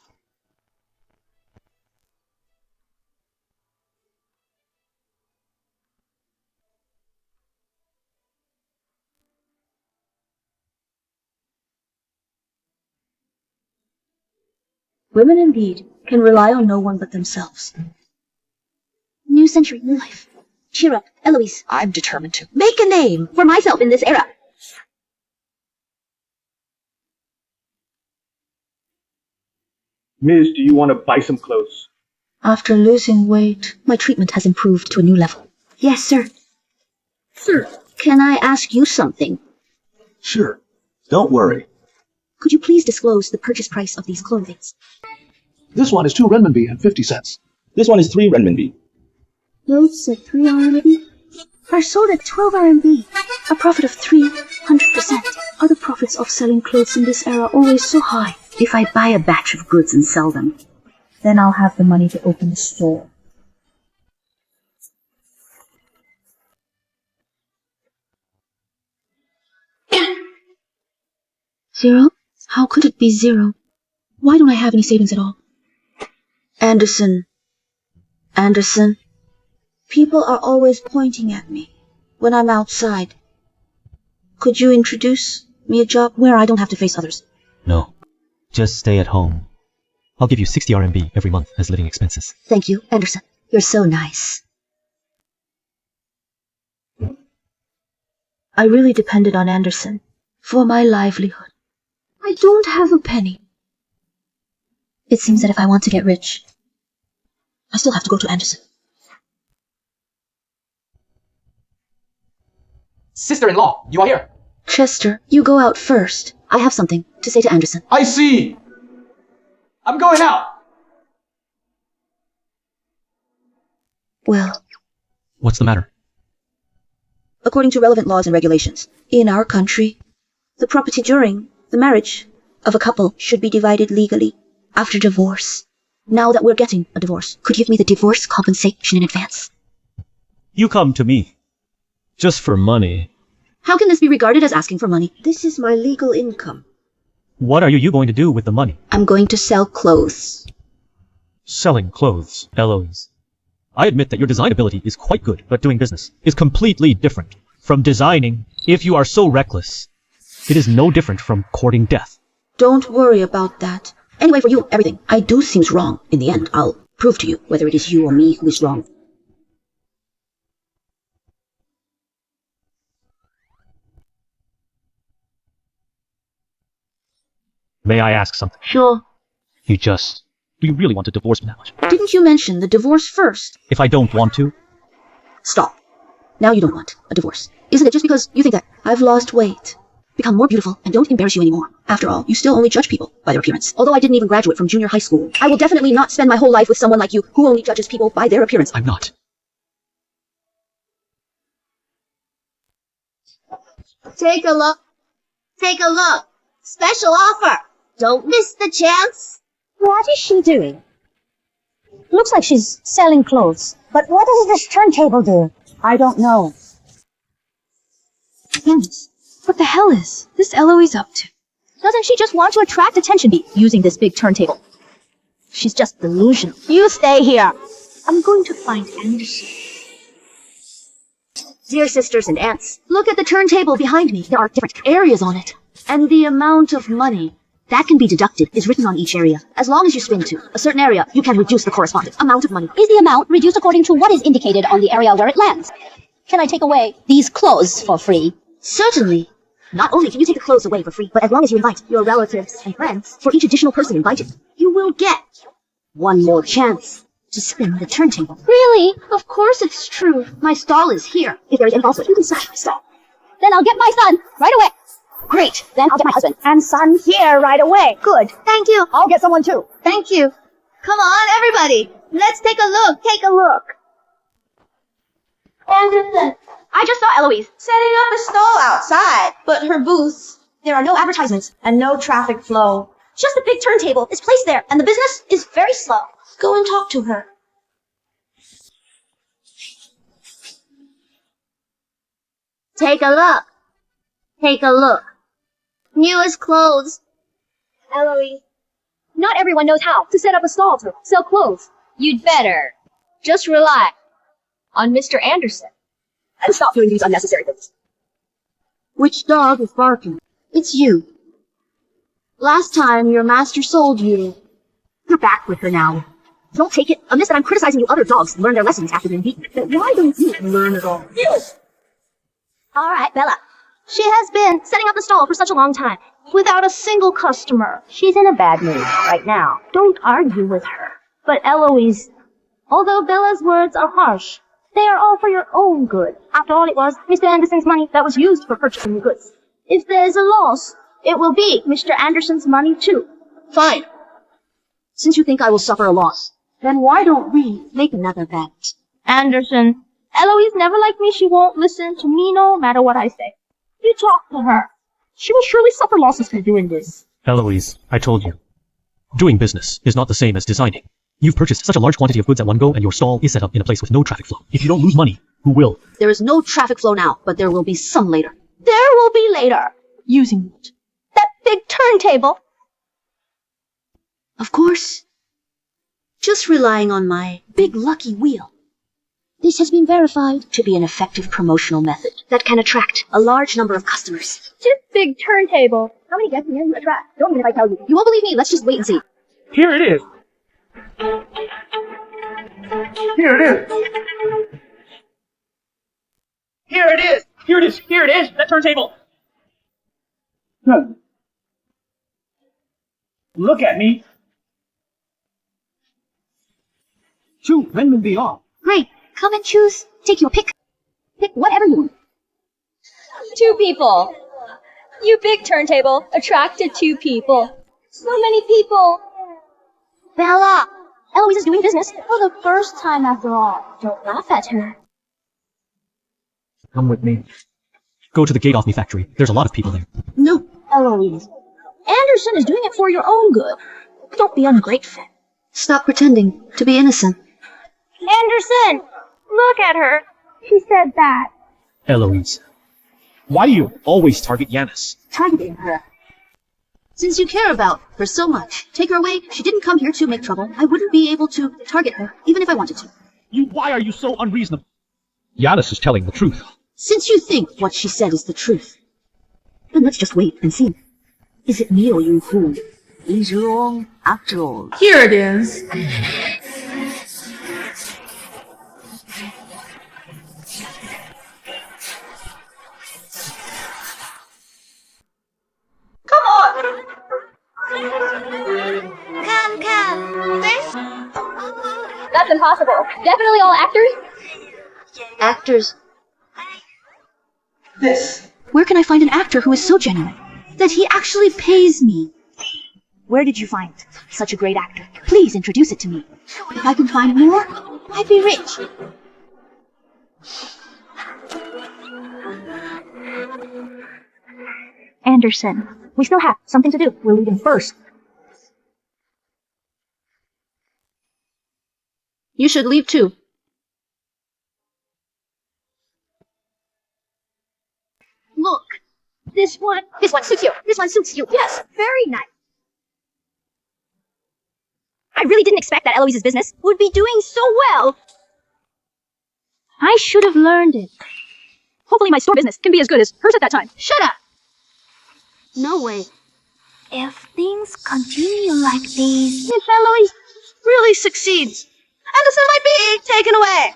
Speaker 11: Women indeed can rely on no one but themselves. New century, new life. Cheer up, Eloise. I'm determined to make a name for myself in this era.
Speaker 10: Miss, do you want to buy some clothes?
Speaker 11: After losing weight, my treatment has improved to a new level. Yes, sir. Sir, can I ask you something?
Speaker 10: Sure. Don't worry.
Speaker 11: Could you please disclose the purchase price of these clothing?
Speaker 10: This one is 2 renminbi and 50 cents. This one is 3 renminbi.
Speaker 11: Clothes at 3 RMB are sold at 12 RMB, a profit of 300%. Are the profits of selling clothes in this era always so high? If I buy a batch of goods and sell them, then I'll have the money to open a store. Zero? How could it be zero? Why don't I have any savings at all? Anderson. People are always pointing at me when I'm outside. Could you introduce me a job where I don't have to face others?
Speaker 10: No. Just stay at home. I'll give you 60 RMB every month as living expenses.
Speaker 11: Thank you, Anderson. You're so nice. I really depended on Anderson for my livelihood. I don't have a penny. It seems that if I want to get rich, I still have to go to Anderson.
Speaker 12: Sister-in-law, you are here.
Speaker 11: Chester, you go out first. I have something to say to Anderson.
Speaker 12: I see. I'm going out.
Speaker 11: Well,
Speaker 10: What's the matter?
Speaker 11: according to relevant laws and regulations, in our country, the property during the marriage of a couple should be divided legally after divorce. Now that we're getting a divorce, could you give me the divorce compensation in advance?
Speaker 10: You come to me. Just for money.
Speaker 11: How can this be regarded as asking for money? This is my legal income.
Speaker 10: What are you going to do with the money?
Speaker 11: I'm going to sell clothes.
Speaker 10: Selling clothes, Eloise. I admit that your design ability is quite good, but doing business is completely different from designing. If you are so reckless, it is no different from courting death.
Speaker 11: Don't worry about that. Anyway, for you, everything I do seems wrong. In the end, I'll prove to you whether it is you or me who is wrong.
Speaker 10: May I ask something?
Speaker 11: Sure.
Speaker 10: Do you really want to divorce me now?
Speaker 11: Didn't you mention the divorce first?
Speaker 10: If I don't want to?
Speaker 11: Stop. Now you don't want a divorce. Isn't it just because you think that I've lost weight, become more beautiful, and don't embarrass you anymore? After all, you still only judge people by their appearance. Although I didn't even graduate from junior high school, I will definitely not spend my whole life with someone like you who only judges people by their appearance.
Speaker 10: I'm not.
Speaker 13: Take a look. Take a look. Special offer. Don't miss the chance.
Speaker 14: What is she doing? Looks like she's selling clothes. But what does this turntable do? I don't know.
Speaker 11: Yes. What the hell is this Eloise up to? Doesn't she just want to attract attention using this big turntable? She's just delusional. You stay here. I'm going to find Anderson. Dear sisters and aunts, look at the turntable behind me. There are different areas on it. And the amount of money that can be deducted is written on each area. As long as you spin to a certain area, you can reduce the corresponding amount of money.
Speaker 14: Is the amount reduced according to what is indicated on the area where it lands? Can I take away these clothes for free?
Speaker 11: Certainly. Not only can you take the clothes away for free, but as long as you invite your relatives and friends, for each additional person invited, you will get one more chance to spin the turntable.
Speaker 14: Really?
Speaker 11: Of course it's true. My stall is here. If there is any falsehood, you can slash my stall.
Speaker 14: Then I'll get my son right away.
Speaker 11: Great.
Speaker 14: Then I'll get my husband and son here right away. Good.
Speaker 13: Thank you.
Speaker 14: I'll get someone too.
Speaker 13: Thank you. Come on, everybody. Let's take a look. Take a look.
Speaker 11: Anderson, I just saw Eloise
Speaker 13: Setting up a stall outside, but her booth.
Speaker 11: There are no advertisements and no traffic flow. Just a big turntable is placed there, and the business is very slow. Go and talk to her.
Speaker 13: Take a look. Take a look. Newest clothes. Eloise.
Speaker 14: Not everyone knows how to set up a stall to sell clothes. You'd better just rely on Mr. Anderson and stop doing these unnecessary things.
Speaker 11: Which dog is barking? It's you. Last time your master sold you. You're back with her now. Don't take it amiss that I'm criticizing you other dogs learn their lessons after being beaten. But why don't you learn it all?
Speaker 14: All right, Bella. She has been setting up the stall for such a long time, without a single customer. She's in a bad mood right now. Don't argue with her. But Eloise, although Bella's words are harsh, they are all for your own good. After all, it was Mr. Anderson's money that was used for purchasing the goods. If there is a loss, it will be Mr. Anderson's money too.
Speaker 11: Fine. Since you think I will suffer a loss, then why don't we make another bet?
Speaker 14: Anderson, Eloise never liked me. She won't listen to me no matter what I say. You talk to her. She will surely suffer losses from doing this.
Speaker 10: Eloise, I told you. Doing business is not the same as designing. You've purchased such a large quantity of goods at one go, and your stall is set up in a place with no traffic flow. If you don't lose money, who will?
Speaker 11: There is no traffic flow now, but there will be some later.
Speaker 14: There will be later.
Speaker 11: Using what?
Speaker 14: That big turntable.
Speaker 11: Of course. Just relying on my big lucky wheel. This has been verified to be an effective promotional method that can attract a large number of customers.
Speaker 14: Just big turntable. How many guests can you attract? Don't even if I tell you.
Speaker 11: You won't believe me. Let's just wait and see.
Speaker 12: Here it is. Here it is. Here it is. Here it is. Here it is. That turntable. Good. Look at me. Choose when will be off.
Speaker 11: Great. Come and choose. Take your pick. Pick whatever you want.
Speaker 14: 2 people. You big turntable attracted 2 people. So many people.
Speaker 11: Bella! Eloise is doing business.
Speaker 14: For the first time after all. Don't laugh at her.
Speaker 10: Come with me. Go to the Gate Off Me factory. There's a lot of people there.
Speaker 11: No, Eloise.
Speaker 14: Anderson is doing it for your own good. Don't be ungrateful.
Speaker 11: Stop pretending to be innocent.
Speaker 14: Anderson! Look at her. She said that.
Speaker 10: Eloise. Why do you always target Yanis?
Speaker 11: Targeting her. Since you care about her so much, take her away. She didn't come here to make trouble. I wouldn't be able to target her, even if I wanted to.
Speaker 10: Why are you so unreasonable? Yanis is telling the truth.
Speaker 11: Since you think what she said is the truth, then let's just wait and see. Is it me or you who is wrong after all?
Speaker 3: Here it is.
Speaker 13: Come on. Come. This?
Speaker 14: That's impossible. Definitely all actors?
Speaker 11: Actors.
Speaker 12: This.
Speaker 11: Where can I find an actor who is so genuine that he actually pays me? Where did you find such a great actor? Please introduce it to me. If I can find more, I'd be rich.
Speaker 14: Anderson, we still have something to do. We're leaving first.
Speaker 11: You should leave too.
Speaker 14: Look, this one.
Speaker 11: This one suits you. This one suits you.
Speaker 14: Yes, very nice. I really didn't expect that Eloise's business would be doing so well. I should have learned it. Hopefully my store business can be as good as hers at that time.
Speaker 1: Shut up!
Speaker 14: No way. If things continue like these, if Eloise really succeeds, Anderson might be taken away.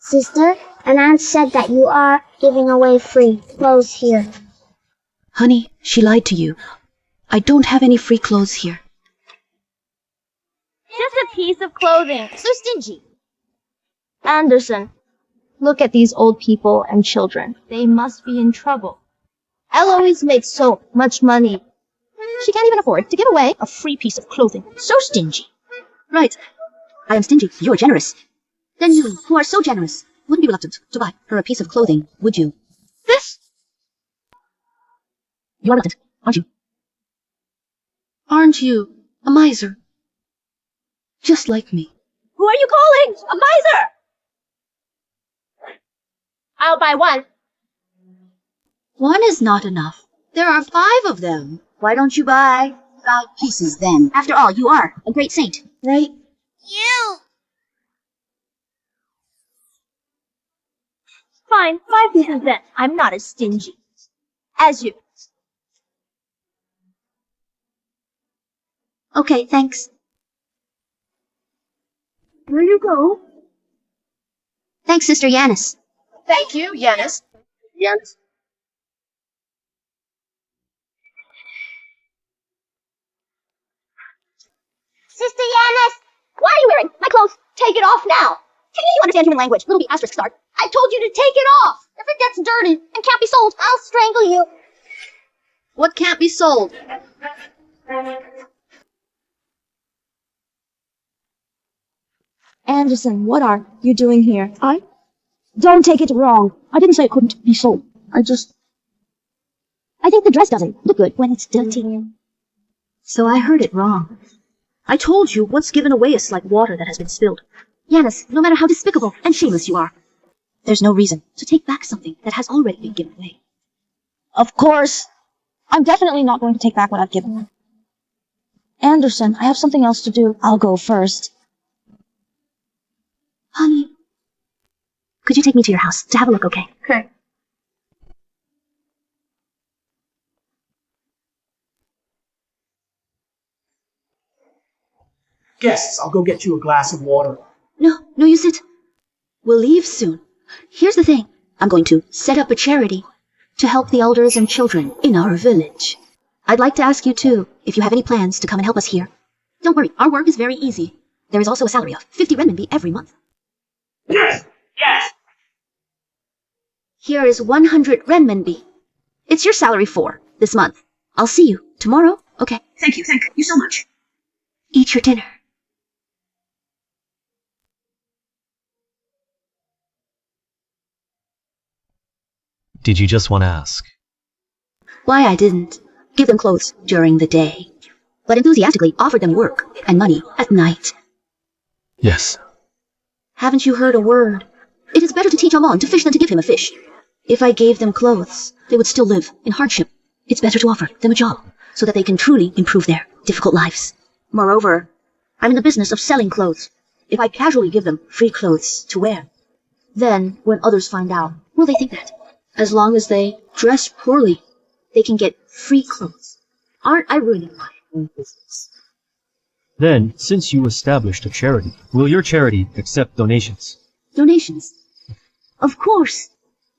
Speaker 13: Sister, an aunt said that you are giving away free clothes here.
Speaker 11: Honey, she lied to you. I don't have any free clothes here.
Speaker 14: Just a piece of clothing.
Speaker 13: So stingy.
Speaker 14: Anderson, look at these old people and children. They must be in trouble.
Speaker 13: Eloise makes so much money.
Speaker 14: She can't even afford to give away a free piece of clothing.
Speaker 13: So stingy.
Speaker 11: Right. I am stingy. You're generous. Then you, who are so generous, wouldn't be reluctant to buy her a piece of clothing, would you?
Speaker 14: This?
Speaker 11: You're reluctant, aren't you? Aren't you a miser? Just like me.
Speaker 14: Who are you calling? A miser? I'll buy one.
Speaker 11: One is not enough. There are 5 of them. Why don't you buy 5 pieces then? After all, you are a great saint, right?
Speaker 13: You!
Speaker 14: Fine, 5 pieces then. I'm not as stingy as you.
Speaker 11: Okay, thanks.
Speaker 14: Here you go.
Speaker 11: Thanks, Sister Yanis.
Speaker 3: Thank you, Yanis.
Speaker 14: Yanis.
Speaker 13: Sister Yanis!
Speaker 14: Why are you wearing my clothes? Take it off now. You understand human language. Little B asterisk start.
Speaker 13: I told you to take it off! If it gets dirty and can't be sold, I'll strangle you.
Speaker 11: What can't be sold?
Speaker 14: Anderson, what are you doing here? Don't take it wrong. I didn't say it couldn't be sold. I think the dress doesn't look good when it's dirty.
Speaker 11: So I heard it wrong. I told you what's given away is like water that has been spilled. Yanis, no matter how despicable and shameless you are, there's no reason to take back something that has already been given away.
Speaker 14: Of course. I'm definitely not going to take back what I've given. Anderson, I have something else to do. I'll go first.
Speaker 11: Honey, could you take me to your house to have a look, okay?
Speaker 14: Okay.
Speaker 12: Guests, I'll go get you a glass of water.
Speaker 11: No, you sit. We'll leave soon. Here's the thing. I'm going to set up a charity to help the elders and children in our village. I'd like to ask you, too, if you have any plans to come and help us here. Don't worry, our work is very easy. There is also a salary of 50 renminbi every month.
Speaker 12: Yes!
Speaker 11: Here is 100 renminbi. It's your salary for this month. I'll see you tomorrow, okay?
Speaker 2: Thank you so much.
Speaker 11: Eat your dinner.
Speaker 10: Did you just want to ask?
Speaker 11: Why I didn't give them clothes during the day, but enthusiastically offered them work and money at night.
Speaker 10: Yes.
Speaker 11: Haven't you heard a word? It is better to teach a mon to fish than to give him a fish. If I gave them clothes, they would still live in hardship. It's better to offer them a job so that they can truly improve their difficult lives. Moreover, I'm in the business of selling clothes. If I casually give them free clothes to wear, then when others find out, will they think that? As long as they dress poorly, they can get free clothes. Aren't I ruining my own business?
Speaker 10: Then, since you established a charity, will your charity accept donations?
Speaker 11: Donations? Of course.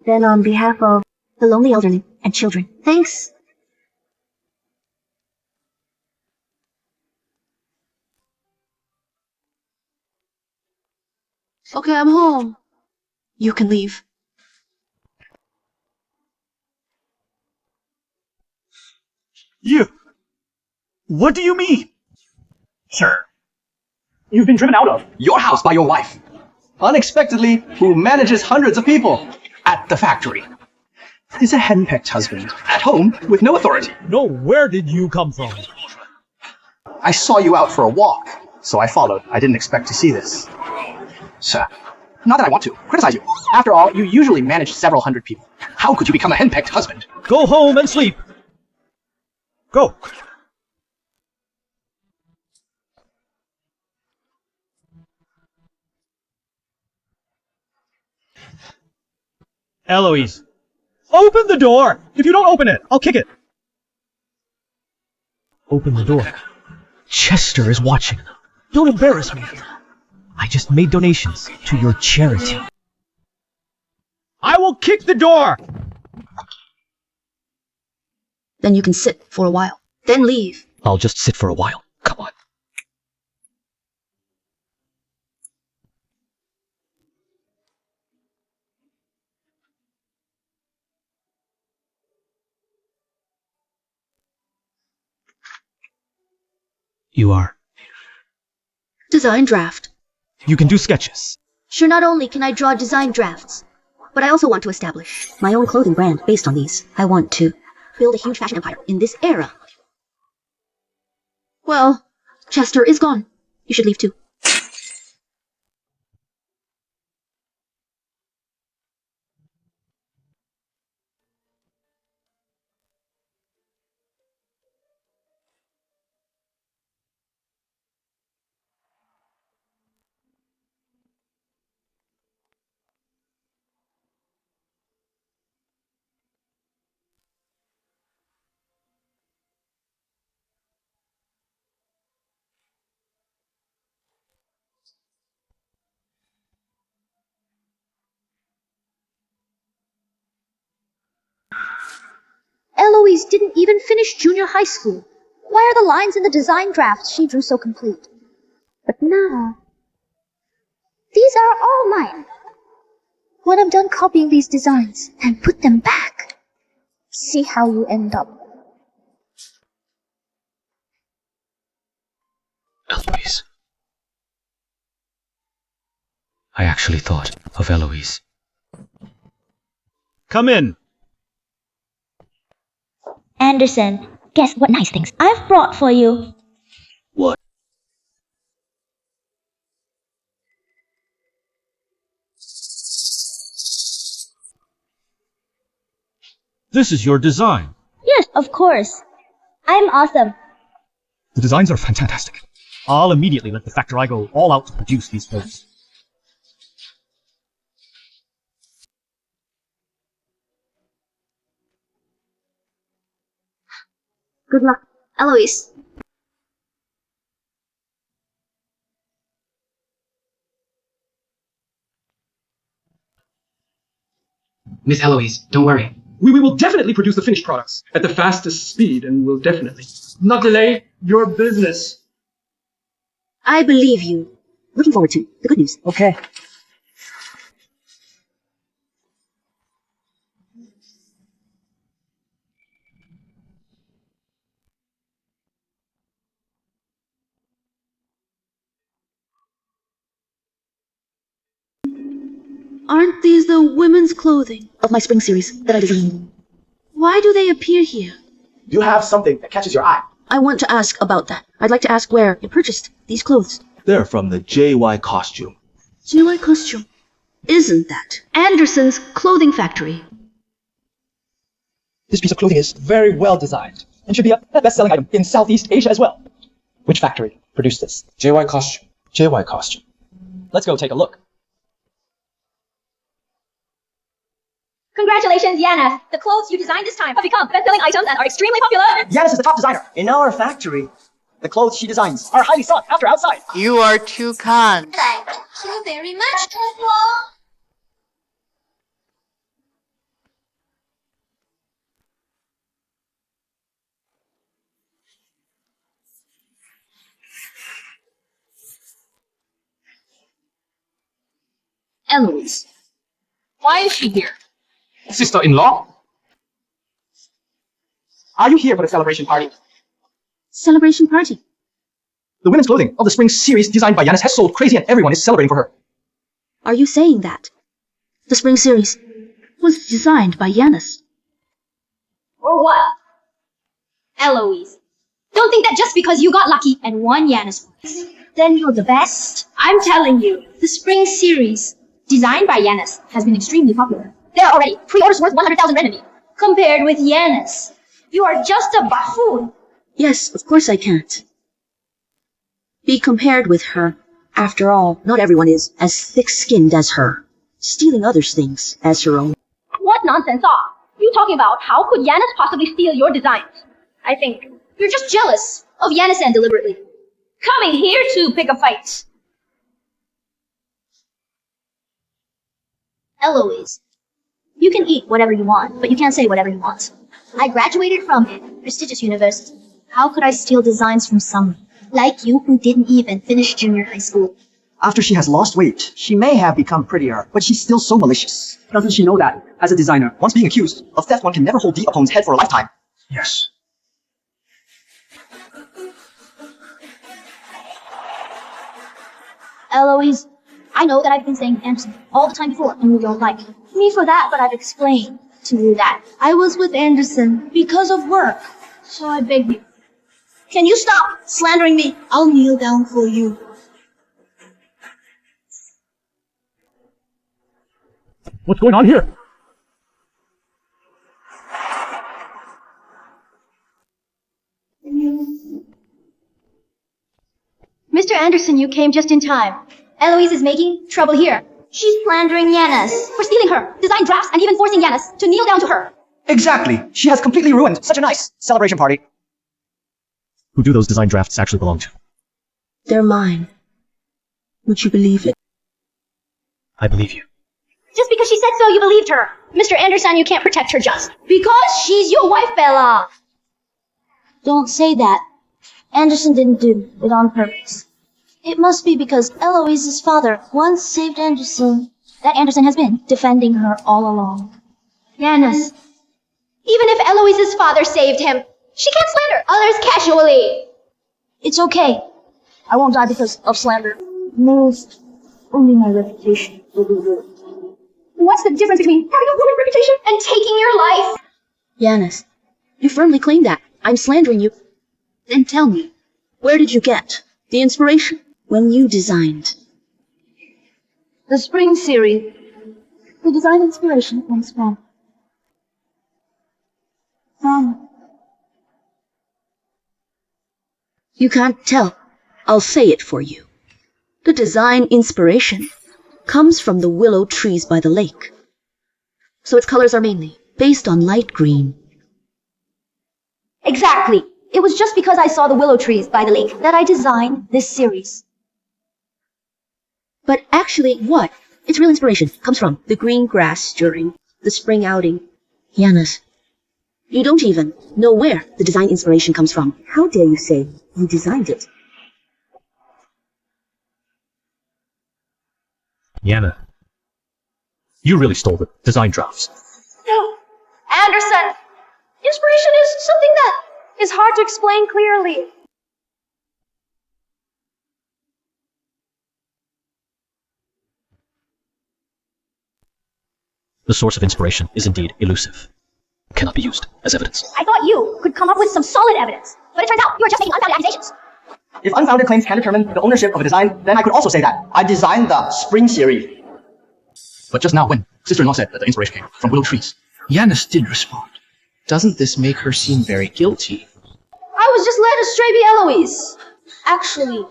Speaker 11: Then on behalf of the lonely elderly and children, thanks. Okay, I'm home. You can leave.
Speaker 12: You! What do you mean? Sir, you've been driven out of your house by your wife. Unexpectedly, who manages hundreds of people. at the factory is a henpecked husband at home with no authority.
Speaker 10: No, where did you come from?
Speaker 12: I saw you out for a walk, so I followed. I didn't expect to see this. So, not that I want to criticize you. After all, you usually manage several hundred people. How could you become a henpecked husband?
Speaker 10: Go home and sleep. Go. Eloise, open the door! If you don't open it, I'll kick it. Open the door. Chester is watching. Don't embarrass me. I just made donations to your charity. I will kick the door!
Speaker 11: Then you can sit for a while. Then leave.
Speaker 10: I'll just sit for a while. Come on. You are.
Speaker 11: Design draft.
Speaker 10: You can do sketches.
Speaker 11: Sure, not only can I draw design drafts, but I also want to establish my own clothing brand based on these. I want to build a huge fashion empire in this era. Well, Chester is gone. You should leave too.
Speaker 14: Eloise didn't even finish junior high school. Why are the lines in the design drafts she drew so complete? But now, these are all mine. When I'm done copying these designs and put them back, see how you end up.
Speaker 10: Eloise. I actually thought of Eloise. Come in.
Speaker 14: Anderson, guess what nice things I've brought for you.
Speaker 10: What? This is your design.
Speaker 14: Yes, of course. I'm awesome.
Speaker 10: The designs are fantastic. I'll immediately let the factory go all out to produce these clothes.
Speaker 11: Good luck, Eloise.
Speaker 12: Miss Eloise, don't worry. We will definitely produce the finished products at the fastest speed and will definitely not delay your business.
Speaker 11: I believe you. Looking forward to the good news.
Speaker 12: Okay.
Speaker 11: Aren't these the women's clothing of my spring series that I designed? Why do they appear here?
Speaker 12: You have something that catches your eye.
Speaker 11: I want to ask about that. I'd like to ask where you purchased these clothes.
Speaker 15: They're from the JY costume.
Speaker 11: JY costume? Isn't that Anderson's clothing factory?
Speaker 12: This piece of clothing is very well designed and should be a best-selling item in Southeast Asia as well. Which factory produced this?
Speaker 15: JY costume.
Speaker 12: JY costume. Let's go take a look.
Speaker 14: Congratulations, Yana! The clothes you designed this time have become best-selling items and are extremely popular!
Speaker 12: Yanis is the top designer. In our factory, the clothes she designs are highly sought after outside.
Speaker 16: You are too kind.
Speaker 13: Thank you very much, Papa.
Speaker 11: Eloise.
Speaker 14: Why is she here?
Speaker 12: Sister-in-law? Are you here for the celebration party?
Speaker 11: Celebration party?
Speaker 12: The women's clothing of the spring series designed by Yanis has sold crazy and everyone is celebrating for her.
Speaker 11: Are you saying that? The spring series was designed by Yanis.
Speaker 14: Or what? Eloise. Don't think that just because you got lucky and won Yanis points, then you're the best. I'm telling you, the spring series, designed by Yanis, has been extremely popular. There are already pre-orders worth 100,000 renminbi. Compared with Yanis, you are just a buffoon.
Speaker 11: Yes, of course I can't be compared with her. After all, not everyone is as thick-skinned as her, stealing others' things as her own.
Speaker 14: What nonsense are you talking about? How could Yanis possibly steal your designs? I think you're just jealous of Yanis and deliberately coming here to pick a fight. Eloise, you can eat whatever you want, but you can't say whatever you want. I graduated from a prestigious university. How could I steal designs from someone like you who didn't even finish junior high school?
Speaker 12: After she has lost weight, she may have become prettier, but she's still so malicious. Doesn't she know that, as a designer, once being accused of theft, one can never hold the opponent's head for a lifetime? Yes.
Speaker 14: Eloise, I know that I've been saying Anderson all the time before, and you don't like me for that, but I've explained to you that I was with Anderson because of work. So I beg you, can you stop slandering me? I'll kneel down for you.
Speaker 10: What's going on here?
Speaker 14: Mr. Anderson, you came just in time. Eloise is making trouble here. She's slandering Yanis for stealing her design drafts and even forcing Yanis to kneel down to her.
Speaker 12: Exactly. She has completely ruined such a nice celebration party.
Speaker 10: Who do those design drafts actually belong to?
Speaker 11: They're mine. Would you believe it?
Speaker 10: I believe you.
Speaker 14: Just because she said so, you believed her. Mr. Anderson, you can't protect her just because she's your wife, Bella. Don't say that. Anderson didn't do it on purpose. It must be because Eloise's father once saved Anderson, that Anderson has been defending her all along. Yanis, even if Eloise's father saved him, she can't slander others casually. It's okay. I won't die because of slander. Most only my reputation will be ruined. What's the difference between having a ruined reputation and taking your life?
Speaker 11: Yanis, you firmly claim that I'm slandering you. Then tell me, where did you get the inspiration when you designed
Speaker 14: The spring series. The design inspiration comes from
Speaker 11: You can't tell. I'll say it for you. The design inspiration comes from the willow trees by the lake. So its colors are mainly based on light green.
Speaker 14: Exactly. It was just because I saw the willow trees by the lake that I designed this series.
Speaker 11: But actually, what? Its real inspiration comes from the green grass during the spring outing. Yanis, you don't even know where the design inspiration comes from. How dare you say you designed it?
Speaker 10: Yana, you really stole the design drafts.
Speaker 14: No, Anderson! Inspiration is something that is hard to explain clearly.
Speaker 10: The source of inspiration is indeed elusive. Cannot be used as evidence.
Speaker 14: I thought you could come up with some solid evidence, but it turns out you are just making unfounded accusations.
Speaker 12: If unfounded claims can determine the ownership of a design, then I could also say that I designed the spring series. But just now when sister-in-law said that the inspiration came from willow trees,
Speaker 17: Yanis did respond. Doesn't this make her seem very guilty?
Speaker 14: I was just led astray by Eloise. Actually,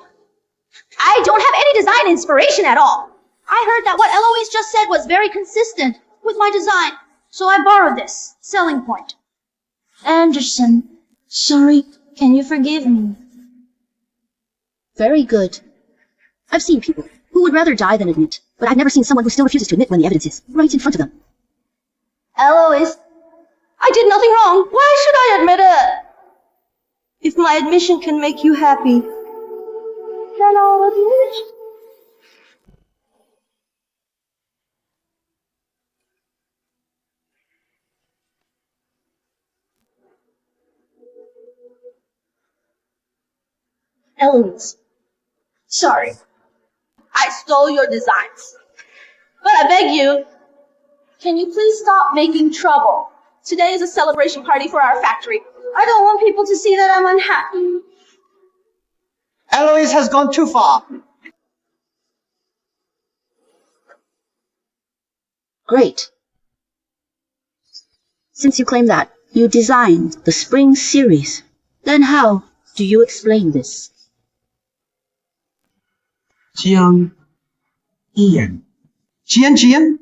Speaker 14: I don't have any design inspiration at all. I heard that what Eloise just said was very consistent with my design, so I borrowed this selling point. Anderson, sorry, can you forgive me?
Speaker 11: Very good. I've seen people who would rather die than admit, but I've never seen someone who still refuses to admit when the evidence is right in front of them.
Speaker 14: Eloise, I did nothing wrong. Why should I admit it? If my admission can make you happy, then I'll admit it. Eloise, sorry. I stole your designs. But I beg you, Can you please stop making trouble? Today is a celebration party for our factory. I don't want people to see that I'm unhappy.
Speaker 12: Eloise has gone too far.
Speaker 11: Great. Since you claim that you designed the spring series, then how do you explain this?
Speaker 12: Jian. Ian. Jian?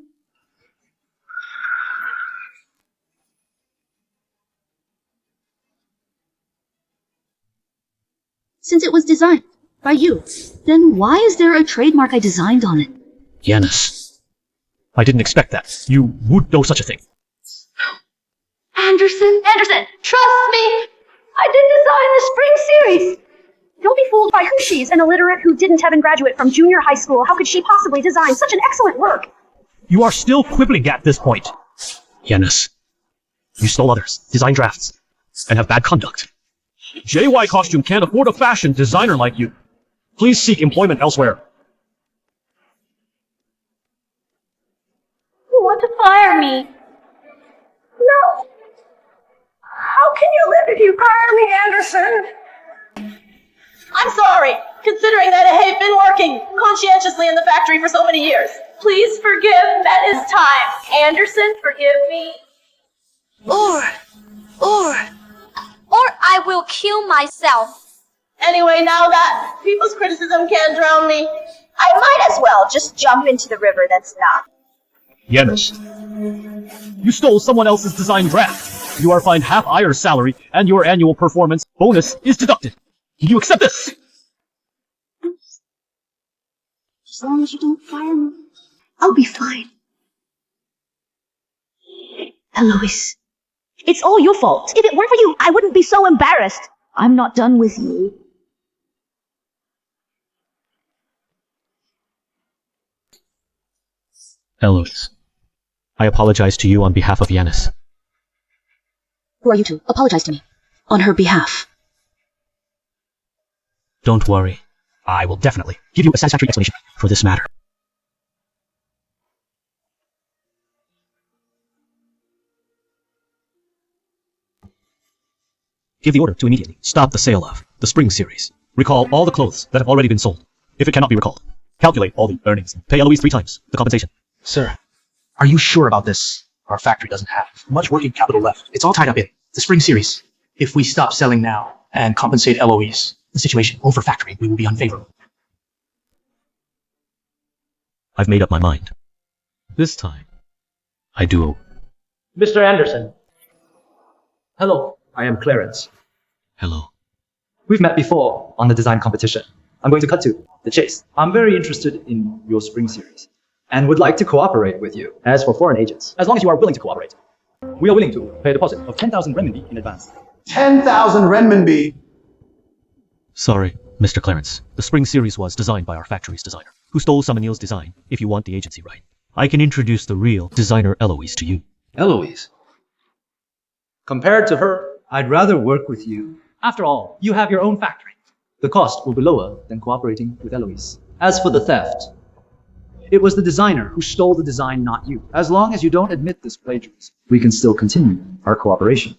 Speaker 11: Since it was designed by you, then why is there a trademark I designed on it?
Speaker 10: Yanis. I didn't expect that. You would know such a thing.
Speaker 14: Anderson, trust me! I did design the spring series! Don't be fooled by who she is, an illiterate who didn't even graduate from junior high school. How could she possibly design such an excellent work?
Speaker 10: You are still quibbling at this point. Yanis. You stole others, designed drafts, and have bad conduct. JY Costume can't afford a fashion designer like you. Please seek employment elsewhere.
Speaker 14: You want to fire me? No. How can you live if you fire me, Anderson? I'm sorry, considering that I have been working conscientiously in the factory for so many years. Please forgive, that is time. Anderson, forgive me.
Speaker 13: Or I will kill myself.
Speaker 14: Anyway, now that people's criticism can't drown me, I might as well just jump into the river that's not.
Speaker 10: Yanis. You stole someone else's design draft. You are fined half Ira's salary, and your annual performance bonus is deducted. Do you accept this?
Speaker 11: As long as you don't fire me, I'll be fine. Eloise.
Speaker 14: It's all your fault. If it weren't for you, I wouldn't be so embarrassed.
Speaker 11: I'm not done with you.
Speaker 10: Eloise. I apologize to you on behalf of Yanis.
Speaker 11: Who are you to apologize to me? On her behalf.
Speaker 10: Don't worry. I will definitely give you a satisfactory explanation for this matter. Give the order to immediately stop the sale of the spring series. Recall all the clothes that have already been sold. If it cannot be recalled, calculate all the earnings and pay Eloise 3 times the compensation.
Speaker 12: Sir, are you sure about this? Our factory doesn't have much working capital left. It's all tied up in the spring series. If we stop selling now and compensate Eloise, the situation over factory will be unfavorable.
Speaker 10: I've made up my mind. This time, I do.
Speaker 17: Mr. Anderson. Hello, I am Clarence.
Speaker 10: Hello.
Speaker 17: We've met before on the design competition. I'm going to cut to the chase. I'm very interested in your spring series and would like to cooperate with you. As for foreign agents, as long as you are willing to cooperate, we are willing to pay a deposit of 10,000 renminbi in advance.
Speaker 12: 10,000 renminbi?
Speaker 10: Sorry, Mr. Clarence. The spring series was designed by our factory's designer, who stole Summonil's design. If you want the agency right, I can introduce the real designer Eloise to you.
Speaker 17: Eloise? Compared to her, I'd rather work with you. After all, you have your own factory. The cost will be lower than cooperating with Eloise. As for the theft, it was the designer who stole the design, not you. As long as you don't admit this plagiarism, we can still continue our cooperation.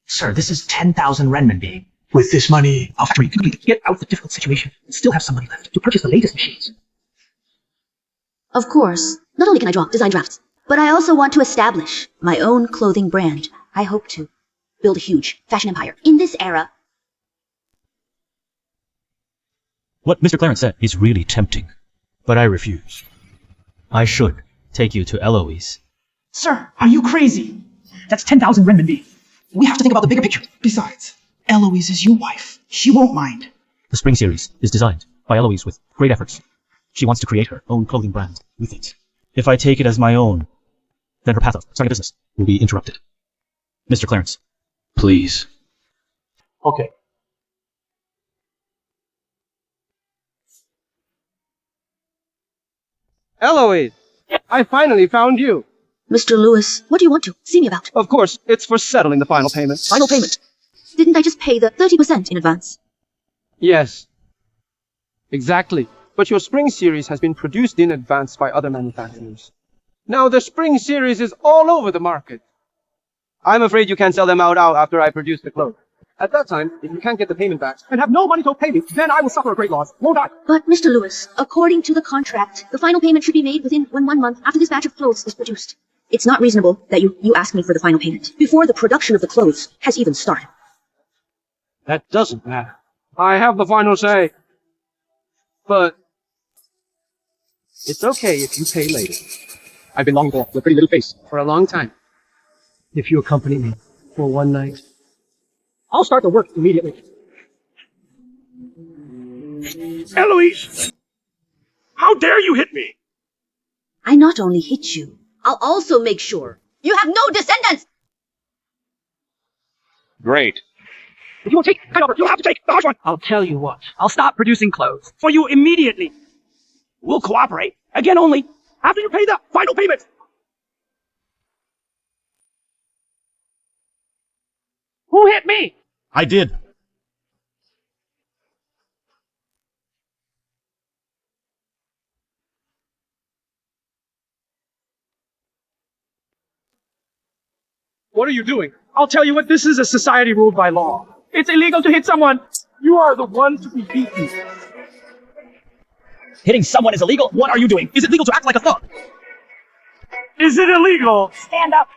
Speaker 12: Sir, this is 10,000 renminbi. With this money, our factory can get out of the difficult situation and still have some money left to purchase the latest machines.
Speaker 11: Of course, not only can I draw design drafts, but I also want to establish my own clothing brand. I hope to build a huge fashion empire in this era.
Speaker 10: What Mr. Clarence said is really tempting, but I refuse. I should take you to Eloise.
Speaker 12: Sir, are you crazy? That's 10,000 renminbi. We have to think about the bigger picture. Besides, Eloise is your wife. She won't mind.
Speaker 10: The spring series is designed by Eloise with great efforts. She wants to create her own clothing brand with it. If I take it as my own, then her path of starting a business will be interrupted. Mr. Clarence, please.
Speaker 12: Okay.
Speaker 18: Eloise, I finally found you.
Speaker 11: Mr. Lewis, what do you want to see me about?
Speaker 18: Of course, it's for settling the final payment.
Speaker 11: Final payment? Didn't I just pay the 30% in advance?
Speaker 18: Yes. Exactly. But your spring series has been produced in advance by other manufacturers. Now the spring series is all over the market. I'm afraid you can't sell them out after I produce the clothes. At that time, if you can't get the payment back and have no money to pay me, then I will suffer a great loss, won't I?
Speaker 11: But, Mr. Lewis, according to the contract, the final payment should be made within 1 month after this batch of clothes is produced. It's not reasonable that you ask me for the final payment before the production of the clothes has even started.
Speaker 18: That doesn't matter. I have the final say. But it's okay if you pay later. I've been longing for your pretty little face for a long time. If you accompany me for one night, I'll start the work immediately.
Speaker 19: Eloise! How dare you hit me?
Speaker 11: I not only hit you, I'll also make sure you have no descendants!
Speaker 19: Great. If you won't take my offer, you'll have to take the harsh one.
Speaker 18: I'll tell you what. I'll stop producing clothes for you immediately.
Speaker 19: We'll cooperate. Again only after you pay the final payment. Who hit me?
Speaker 10: I did.
Speaker 19: What are you doing? I'll tell you what, this is a society ruled by law. It's illegal to hit someone. You are the one to be beaten.
Speaker 20: Hitting someone is illegal? What are you doing? Is it legal to act like a thug?
Speaker 19: Is it illegal?
Speaker 20: Stand up!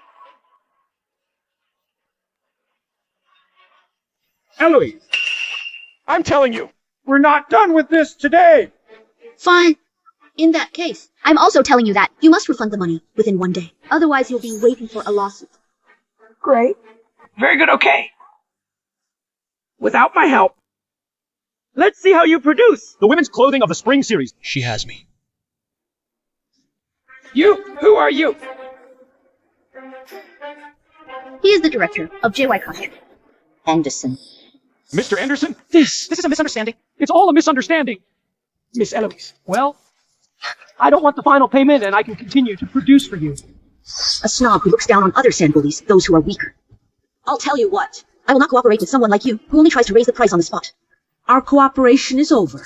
Speaker 19: Eloise, I'm telling you, we're not done with this today.
Speaker 11: Fine. In that case, I'm also telling you that you must refund the money within 1 day. Otherwise, you'll be waiting for a lawsuit.
Speaker 19: Great. Very good, okay. Without my help. Let's see how you produce.
Speaker 20: The women's clothing of the spring series. She has me.
Speaker 19: Who are you?
Speaker 11: He is the director of JY Costume. Anderson.
Speaker 19: Mr. Anderson? This is a misunderstanding. It's all a misunderstanding. Miss Eloise. Well, I don't want the final payment and I can continue to produce for you.
Speaker 11: A snob who looks down on other sand bullies, those who are weaker. I'll tell you what. I will not cooperate with someone like you, who only tries to raise the price on the spot. Our cooperation is over.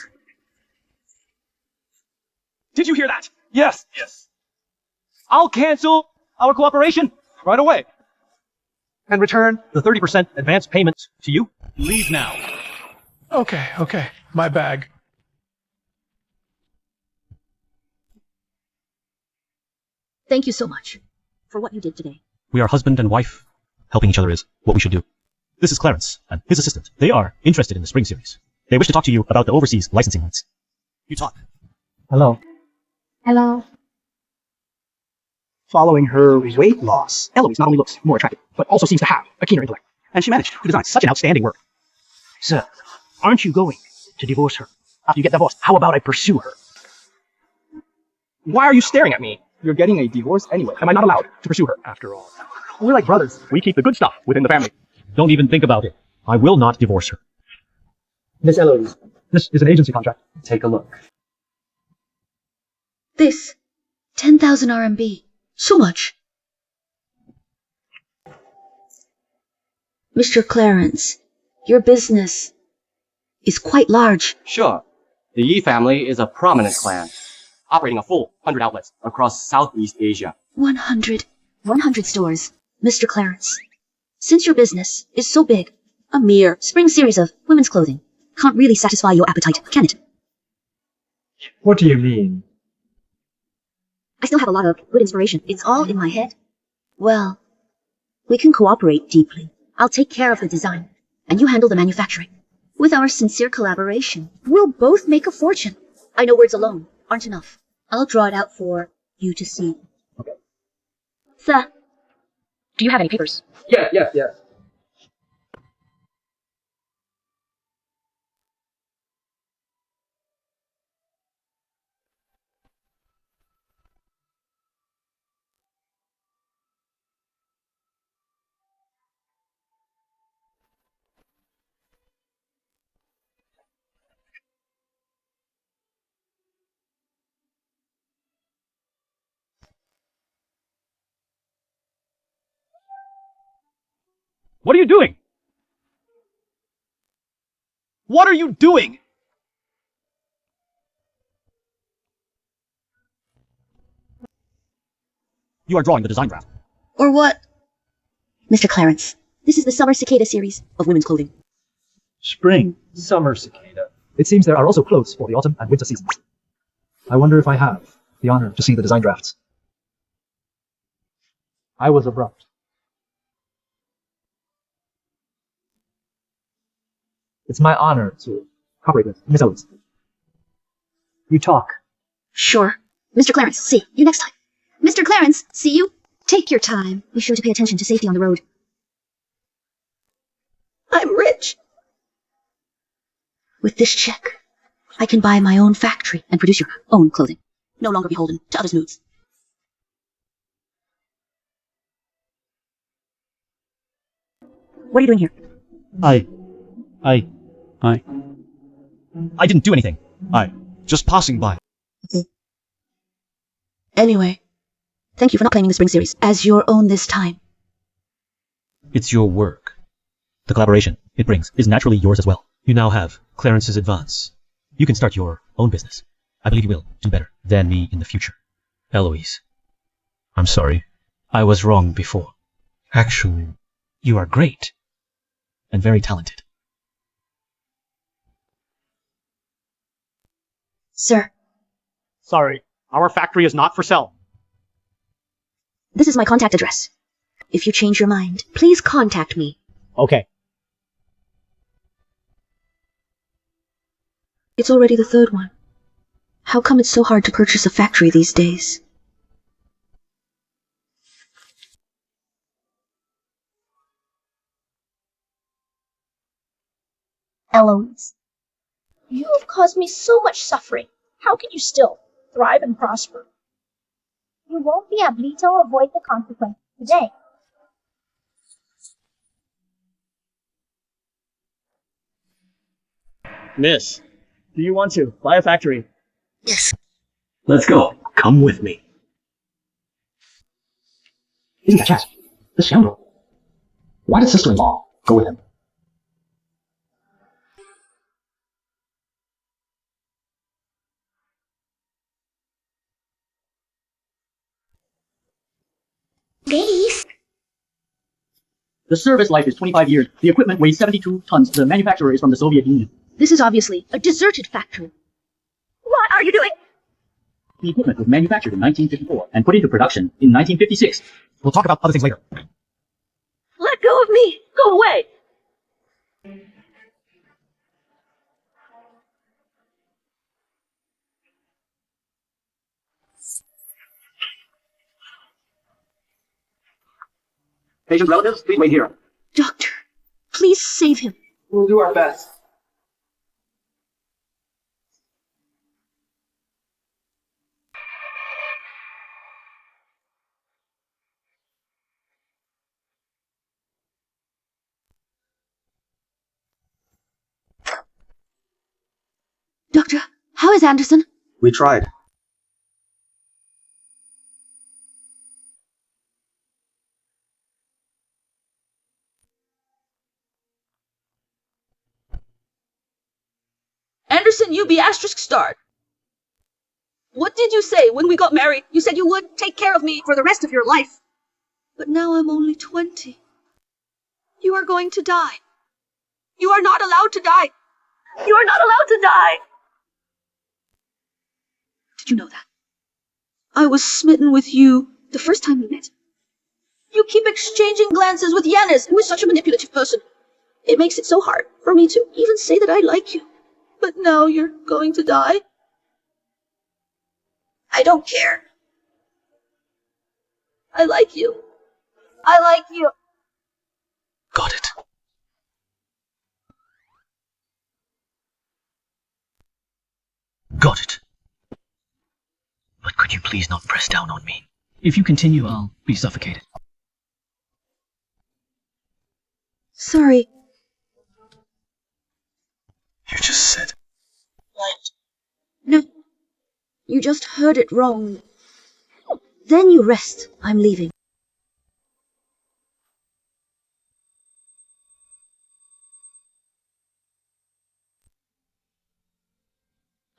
Speaker 20: Did you hear that?
Speaker 19: Yes.
Speaker 20: I'll cancel our cooperation right away. And return the 30% advance payment to you. Leave now.
Speaker 19: Okay. My bag.
Speaker 11: Thank you so much for what you did today.
Speaker 10: We are husband and wife. Helping each other is what we should do. This is Clarence and his assistant. They are interested in the spring series. They wish to talk to you about the overseas licensing rights. You talk.
Speaker 18: Hello.
Speaker 14: Hello.
Speaker 12: Following her weight loss, Eloise not only looks more attractive, but also seems to have a keener intellect. And she managed to design such an outstanding work. Sir, aren't you going to divorce her? After you get divorced, how about I pursue her? Why are you staring at me? You're getting a divorce anyway. Am I not allowed to pursue her after all? We're like brothers. We keep the good stuff within the family.
Speaker 10: Don't even think about it. I will not divorce her.
Speaker 18: Miss Eloise, this is an agency contract. Take a look.
Speaker 11: This, 10,000 RMB. So much. Mr. Clarence, your business is quite large.
Speaker 17: Sure. The Yi family is a prominent clan, operating a full 100 outlets across Southeast Asia.
Speaker 11: 100 stores. Mr. Clarence, since your business is so big, a mere spring series of women's clothing can't really satisfy your appetite, can it?
Speaker 18: What do you mean?
Speaker 11: I still have a lot of good inspiration. It's all in my head. Well, we can cooperate deeply. I'll take care of the design, and you handle the manufacturing. With our sincere collaboration, we'll both make a fortune. I know words alone aren't enough. I'll draw it out for you to see.
Speaker 18: Okay.
Speaker 11: Sir, do you have any papers?
Speaker 18: Yes.
Speaker 20: What are you doing? What are you doing?
Speaker 10: You are drawing the design draft.
Speaker 11: Or what? Mr. Clarence, this is the Summer Cicada series of women's clothing.
Speaker 17: Spring, summer cicada. It seems there are also clothes for the autumn and winter seasons. I wonder if I have the honor to see the design drafts. I was abrupt. It's my honor to cooperate with Miss Eloise. You talk.
Speaker 11: Sure. Mr. Clarence, see you next time. Mr. Clarence, see you. Take your time. Be sure to pay attention to safety on the road. I'm rich. With this check, I can buy my own factory and produce your own clothing. No longer beholden to others' moods. What are you doing here?
Speaker 10: I didn't do anything. Just passing by.
Speaker 11: Okay. Anyway, thank you for not claiming the spring series as your own this time.
Speaker 10: It's your work. The collaboration it brings is naturally yours as well. You now have Clarence's advance. You can start your own business. I believe you will do better than me in the future. Eloise, I'm sorry. I was wrong before. Actually, you are great and very talented.
Speaker 11: Sir.
Speaker 20: Sorry, our factory is not for sale.
Speaker 11: This is my contact address. If you change your mind, please contact me.
Speaker 20: Okay.
Speaker 11: It's already the third one. How come it's so hard to purchase a factory these days?
Speaker 14: Eloise, you have caused me so much suffering. How can you still thrive and prosper? You won't be able to avoid the consequences today.
Speaker 20: Miss, do you want to buy a factory?
Speaker 11: Yes.
Speaker 10: Let's go. Come with me.
Speaker 20: Isn't that Chas? The scoundrel. Why did sister-in-law go with him?
Speaker 14: Ladies.
Speaker 20: The service life is 25 years. The equipment weighs 72 tons. The manufacturer is from the Soviet Union.
Speaker 11: This is obviously a deserted factory.
Speaker 14: What are you doing?
Speaker 20: The equipment was manufactured in 1954 and put into production in 1956. We'll talk about other things later.
Speaker 14: Let go of me! Go away!
Speaker 20: Patient relatives, please wait here.
Speaker 11: Doctor, please save him.
Speaker 18: We'll do our best.
Speaker 11: Doctor, how is Anderson?
Speaker 18: We tried.
Speaker 11: Anderson, you be asterisk starred. What did you say when we got married? You said you would take care of me for the rest of your life. But now I'm only 20. You are going to die. You are not allowed to die. You are not allowed to die. Did you know that? I was smitten with you the first time we met. You keep exchanging glances with Yanis, who is such a manipulative person. It makes it so hard for me to even say that I like you. But now you're going to die. I don't care. I like you. I like you.
Speaker 10: Got it. Got it. But could you please not press down on me? If you continue, I'll be suffocated.
Speaker 11: Sorry.
Speaker 10: You just said.
Speaker 11: What? No. You just heard it wrong. Then you rest. I'm leaving.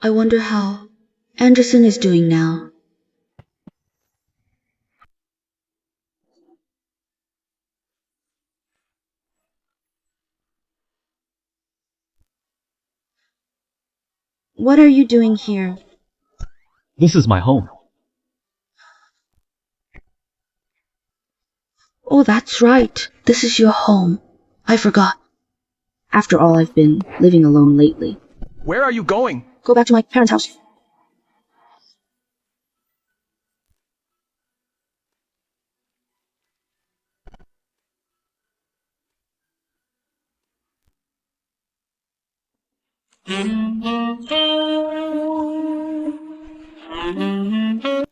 Speaker 11: I wonder how Anderson is doing now. What are you doing here?
Speaker 10: This is my home.
Speaker 11: Oh, that's right. This is your home. I forgot. After all, I've been living alone lately.
Speaker 20: Where are you going?
Speaker 11: Go back to my parents' house.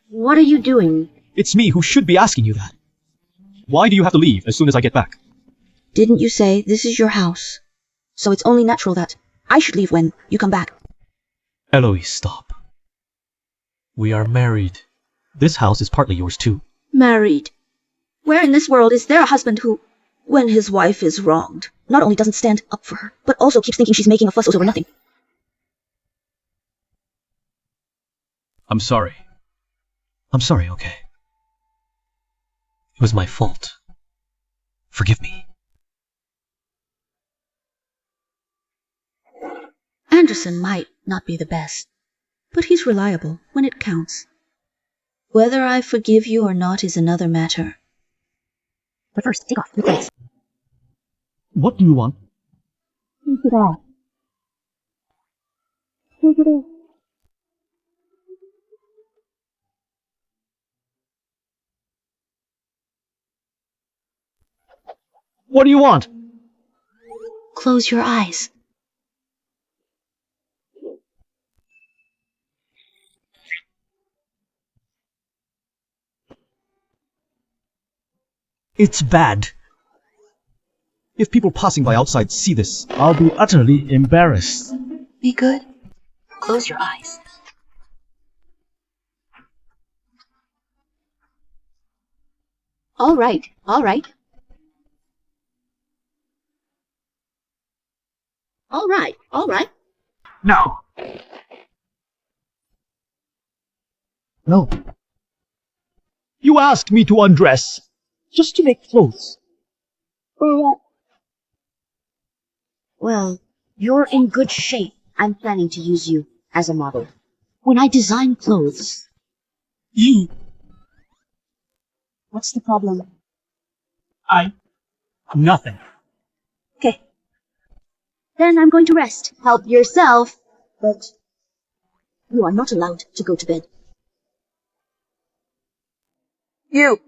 Speaker 11: What are you doing?
Speaker 10: It's me who should be asking you that. Why do you have to leave as soon as I get back?
Speaker 11: Didn't you say this is your house? So it's only natural that I should leave when you come back.
Speaker 10: Eloise, stop. We are married. This house is partly yours too.
Speaker 11: Married. Where in this world is there a husband who, when his wife is wronged, not only doesn't stand up for her, but also keeps thinking she's making a fuss over nothing?
Speaker 10: I'm sorry. I'm sorry, okay? It was my fault. Forgive me.
Speaker 11: Anderson might not be the best, but he's reliable when it counts. Whether I forgive you or not is another matter. But first, take off your clothes.
Speaker 10: What do you want?
Speaker 11: Take it off. Take it off.
Speaker 10: What do you want?
Speaker 11: Close your eyes.
Speaker 10: It's bad. If people passing by outside see this, I'll be utterly embarrassed.
Speaker 11: Be good. Close your eyes. All right, all right. All right, all right.
Speaker 10: No. No. You asked me to undress, just to make clothes.
Speaker 11: For what? Well, you're in good shape. I'm planning to use you as a model. When I design clothes...
Speaker 10: You...
Speaker 11: What's the problem?
Speaker 10: Nothing.
Speaker 11: Okay. Then I'm going to rest. Help yourself. But you are not allowed to go to bed. You!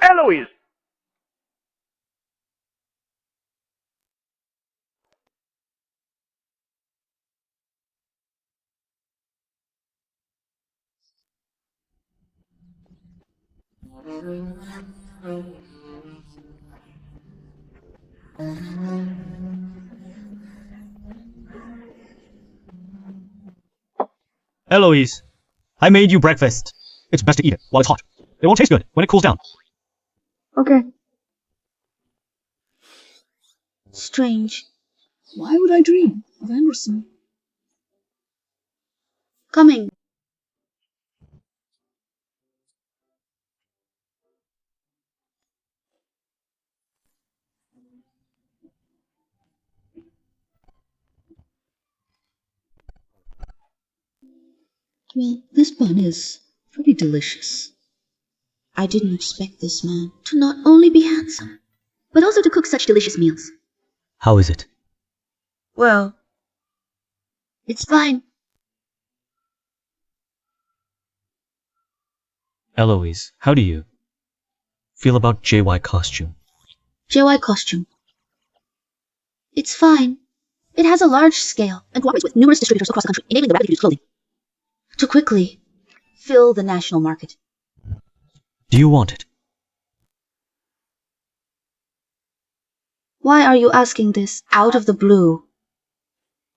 Speaker 20: Eloise!
Speaker 10: Eloise, I made you breakfast. It's best to eat it while it's hot. It won't taste good when it cools down.
Speaker 11: Okay. Strange. Why would I dream of Anderson? Coming. Well, this bun is pretty delicious. I didn't expect this man to not only be handsome, but also to cook such delicious meals.
Speaker 10: How is it?
Speaker 11: Well, it's fine.
Speaker 10: Eloise, how do you feel about JY costume?
Speaker 11: JY costume. It's fine. It has a large scale and cooperates with numerous distributors across the country, enabling the rapidly produced clothing to quickly fill the national market.
Speaker 10: Do you want it?
Speaker 11: Why are you asking this out of the blue?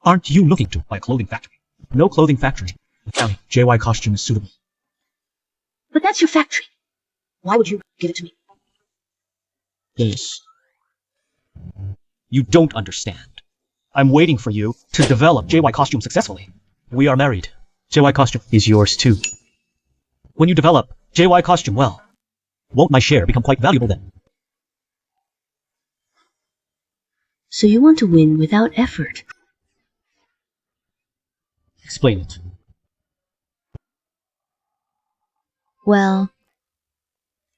Speaker 10: Aren't you looking to buy a clothing factory? No clothing factory without JY costume is suitable.
Speaker 11: But that's your factory. Why would you give it to me?
Speaker 10: Yes. You don't understand. I'm waiting for you to develop JY costume successfully. We are married. JY costume is yours too. When you develop JY costume well, won't my share become quite valuable then?
Speaker 11: So you want to win without effort?
Speaker 10: Explain it.
Speaker 11: Well,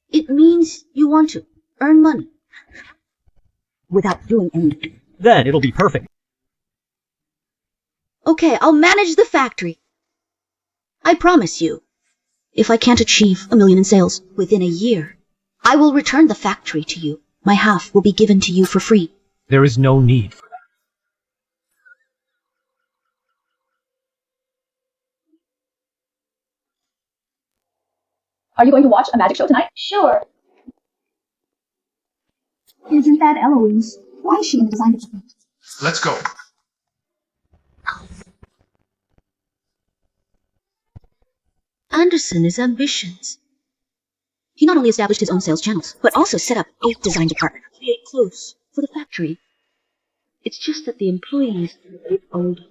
Speaker 11: it means you want to earn money without doing anything.
Speaker 10: Then it'll be perfect.
Speaker 11: Okay, I'll manage the factory. I promise you, if I can't achieve 1 million in sales within a year, I will return the factory to you. My half will be given to you for free.
Speaker 10: There is no need for that.
Speaker 14: Are you going to watch a magic show tonight? Sure. Isn't that Eloise? Why is she in the design department?
Speaker 21: Let's go.
Speaker 11: Anderson is ambitious. He not only established his own sales channels, but also set up a design department to create clothes for the factory. It's just that the employees are a bit old.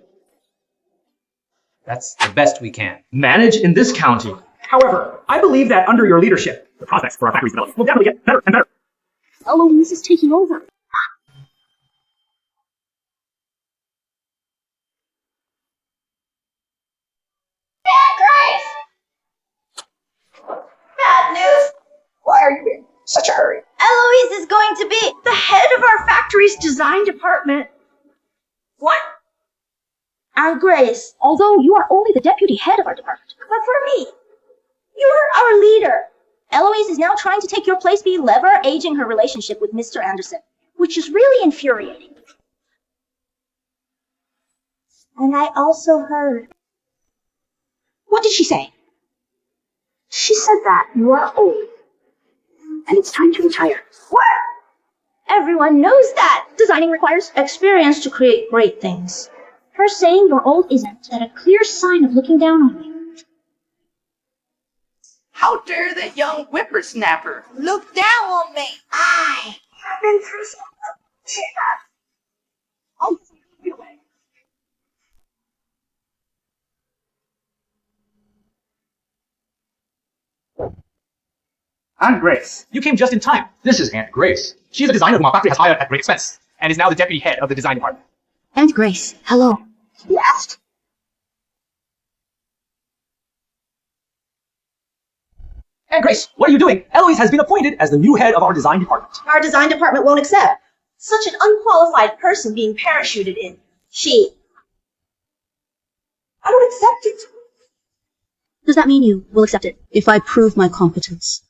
Speaker 20: That's the best we can manage in this county. However, I believe that under your leadership, the prospects for our factory's development will definitely get better and better.
Speaker 14: Eloise is taking over.
Speaker 22: Grace! Bad news! Why are you in such a hurry? Eloise is going to be the head of our factory's design department. What? And Grace,
Speaker 14: Although you are only the deputy head of our department.
Speaker 22: but for me, you're our leader.
Speaker 14: Eloise is now trying to take your place, be lever aging her relationship with Mr. Anderson, which is really infuriating.
Speaker 22: And I also heard.
Speaker 14: What did she say?
Speaker 22: She said that you are old.
Speaker 14: And it's time to retire.
Speaker 22: What?
Speaker 14: Everyone knows that. Designing requires experience to create great things. Her saying you're old isn't that a clear sign of looking down on you.
Speaker 22: How dare that young whippersnapper look down on me? I have been through so much. I'll feel it.
Speaker 20: Aunt Grace, you came just in time. This is Aunt Grace. She's a designer whom our factory has hired at great expense, and is now the deputy head of the design department.
Speaker 11: Aunt Grace, hello.
Speaker 22: Yes.
Speaker 20: Aunt Grace, what are you doing? Eloise has been appointed as the new head of our design department.
Speaker 22: Our design department won't accept such an unqualified person being parachuted in. I don't accept it.
Speaker 11: Does that mean you will accept it if I prove my competence?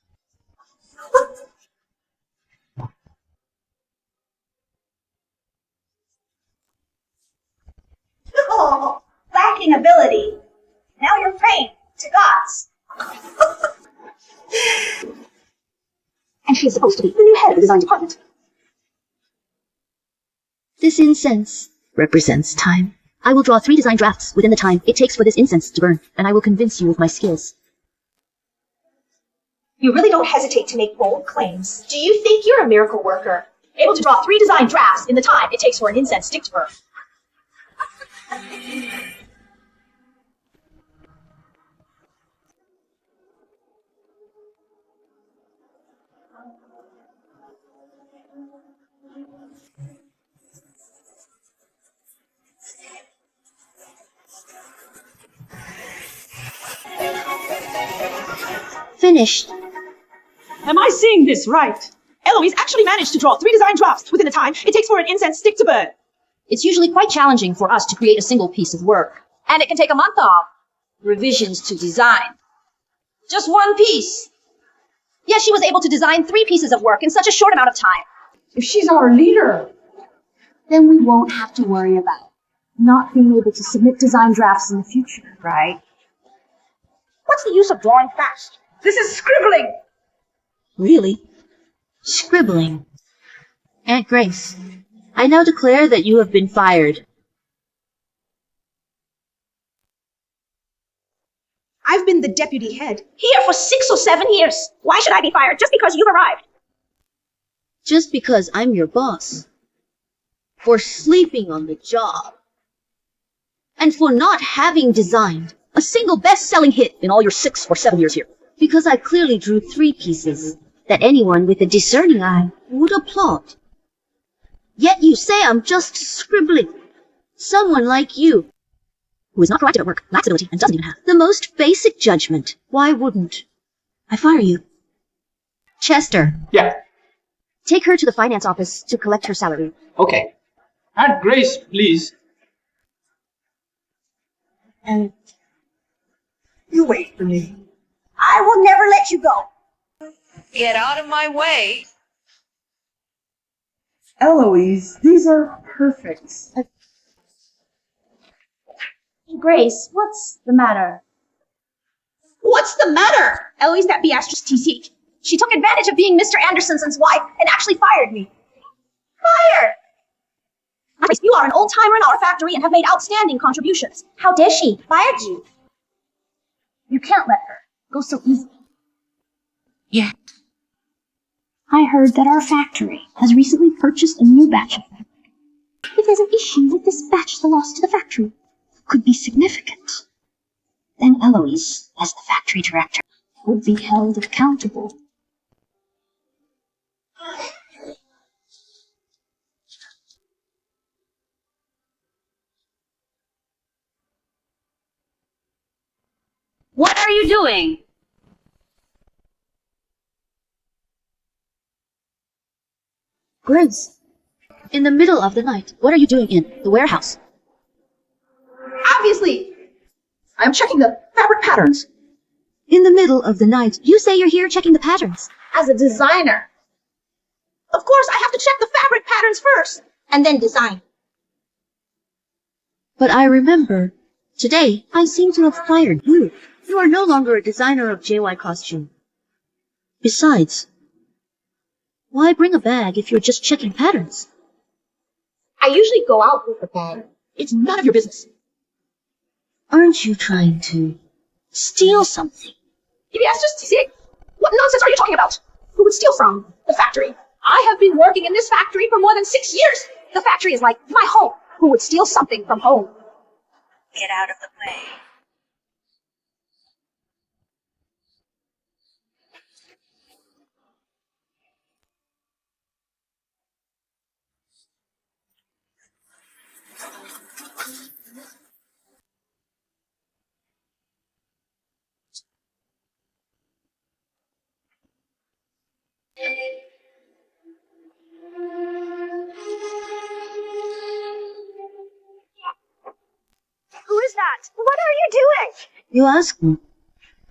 Speaker 22: Oh, lacking ability. Now you're praying to gods.
Speaker 14: And she is supposed to be the new head of the design department.
Speaker 11: This incense represents time. I will draw 3 design drafts within the time it takes for this incense to burn, and I will convince you of my skills.
Speaker 22: You really don't hesitate to make bold claims. Do you think you're a miracle worker? Able to draw 3 design drafts in the time it takes for an incense stick to burn.
Speaker 11: Finished.
Speaker 19: Am I seeing this right? Eloise actually managed to draw 3 design drafts within the time it takes for an incense stick to burn.
Speaker 14: It's usually quite challenging for us to create a single piece of work.
Speaker 22: And it can take a month off. Revisions to design. Just one piece.
Speaker 14: Yet she was able to design 3 pieces of work in such a short amount of time.
Speaker 22: If she's our leader,
Speaker 14: Then we won't have to worry about not being able to submit design drafts in the future, right?
Speaker 22: what's the use of drawing fast? This is scribbling.
Speaker 11: Really? Scribbling. Aunt Grace, I now declare that you have been fired.
Speaker 22: I've been the deputy head here for 6 or 7 years. Why should I be fired just because you've arrived?
Speaker 11: Just because I'm your boss. For sleeping on the job. And for not having designed a single best-selling hit in all your 6 or 7 years here. Because I clearly drew 3 pieces that anyone with a discerning eye would applaud. Yet you say I'm just scribbling. Someone like you who is not proactive at work, lacks ability, and doesn't even have the most basic judgment. Why wouldn't I fire you? Chester.
Speaker 18: Yeah.
Speaker 14: Take her to the finance office to collect her salary.
Speaker 18: Okay. And Grace, please.
Speaker 22: And you wait for me. I will never let you go.
Speaker 2: Get out of my way.
Speaker 22: Eloise, these are perfect.
Speaker 14: Grace, what's the matter?
Speaker 22: What's the matter? Eloise, that Beatrice TC. She took advantage of being Mr. Anderson's wife and actually fired me. Fired! Grace, you are an old-timer in our factory and have made outstanding contributions.
Speaker 14: How dare she? Fired you. You can't let her go so easily.
Speaker 11: Yeah.
Speaker 14: I heard that our factory has recently purchased a new batch of fabric. If there's an issue with this batch, the loss to the factory could be significant. Then Eloise, as the factory director, would be held accountable.
Speaker 7: What are you doing?
Speaker 11: Grace, in the middle of the night, what are you doing in the warehouse?
Speaker 22: Obviously, I'm checking the fabric patterns.
Speaker 11: In the middle of the night, you say you're here checking the patterns.
Speaker 22: As a designer. Of course, I have to check the fabric patterns first, and then design.
Speaker 11: But I remember, today, I seem to have fired you. You are no longer a designer of JY costume. Besides, why bring a bag if you're just checking patterns?
Speaker 22: I usually go out with a bag. It's none of your business.
Speaker 11: Aren't you trying to steal something?
Speaker 22: Yes, just see. What nonsense are you talking about? Who would steal from? The factory. I have been working in this factory for more than 6 years. The factory is like my home. Who would steal something from home?
Speaker 2: Get out of the way.
Speaker 14: Who is that? What are you doing?
Speaker 11: You ask me.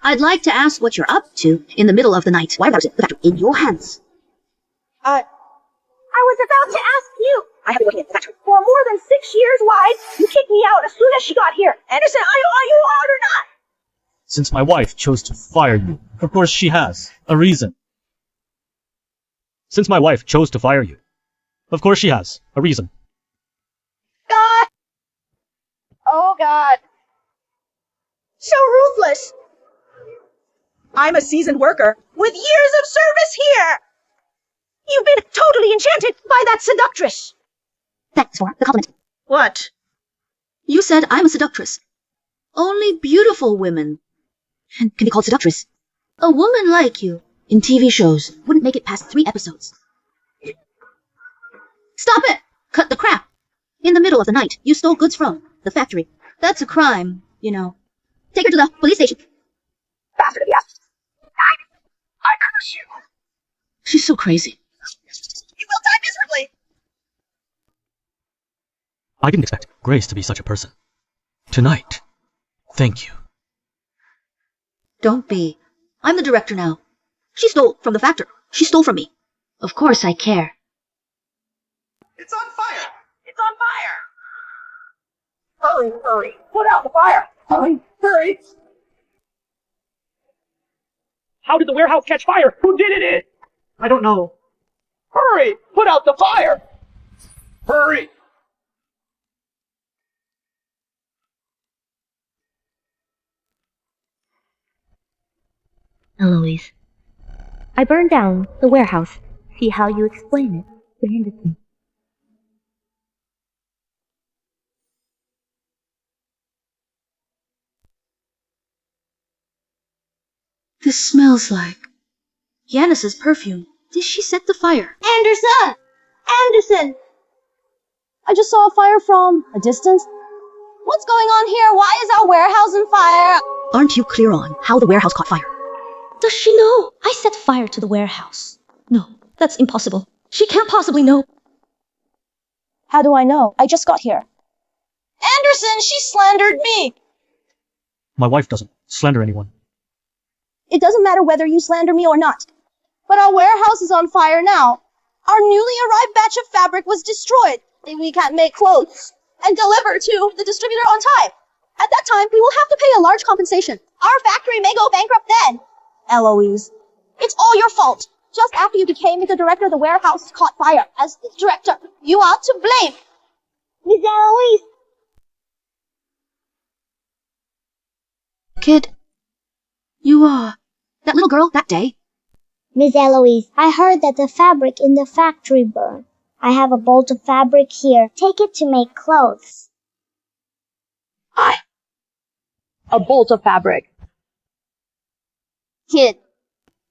Speaker 11: I'd like to ask what you're up to in the middle of the night. Why was it the factory in your hands?
Speaker 14: I was about to ask you.
Speaker 22: I have been working at the factory.
Speaker 14: For more than 6 years, why? You kicked me out as soon as she got here.
Speaker 22: Anderson, are you hard or not?
Speaker 10: Since my wife chose to fire you, of course she has a reason. Since my wife chose to fire you, of course she has a reason.
Speaker 14: God! Oh, God.
Speaker 22: So ruthless. I'm a seasoned worker with years of service here. You've been totally enchanted by that seductress.
Speaker 11: Thanks for the compliment.
Speaker 22: What?
Speaker 11: You said I'm a seductress. Only beautiful women can be called seductress. A woman like you in TV shows wouldn't make it past 3 episodes. Stop it! Cut the crap! In the middle of the night, you stole goods from the factory. That's a crime, you know. Take her to the police station.
Speaker 22: Bastard, yes. I curse you.
Speaker 11: She's so crazy.
Speaker 22: You will die miserably.
Speaker 10: I didn't expect Grace to be such a person. Tonight. Thank you.
Speaker 11: Don't be. I'm the director now. She stole from the factory. She stole from me. Of course I care.
Speaker 12: It's on fire!
Speaker 22: It's on fire. Hurry, hurry. Put out the fire. Hurry, hurry.
Speaker 19: How did the warehouse catch fire? Who did it? I don't know. Hurry! Put out the fire! Hurry!
Speaker 14: Eloise, I burned down the warehouse. See how you explain it to Anderson.
Speaker 11: This smells like Yanis's perfume. Did she set the fire?
Speaker 14: Anderson! Anderson! I just saw a fire from a distance.
Speaker 22: What's going on here? Why is our warehouse on fire?
Speaker 11: Aren't you clear on how the warehouse caught fire?
Speaker 14: Does she know I set fire to the warehouse? No, that's impossible. She can't possibly know.
Speaker 22: How do I know? I just got here. Anderson, she slandered me!
Speaker 10: My wife doesn't slander anyone.
Speaker 22: It doesn't matter whether you slander me or not. But our warehouse is on fire now. Our newly arrived batch of fabric was destroyed. We can't make clothes and deliver to the distributor on time. At that time, we will have to pay a large compensation. Our factory may go bankrupt then. Eloise, it's all your fault. Just after you became the director, the warehouse caught fire. As the director, you are to blame.
Speaker 13: Miss Eloise.
Speaker 11: Kid, you are that little girl that day?
Speaker 13: Miss Eloise, I heard that the fabric in the factory burned. I have a bolt of fabric here. Take it to make clothes.
Speaker 22: A bolt of fabric. Kid,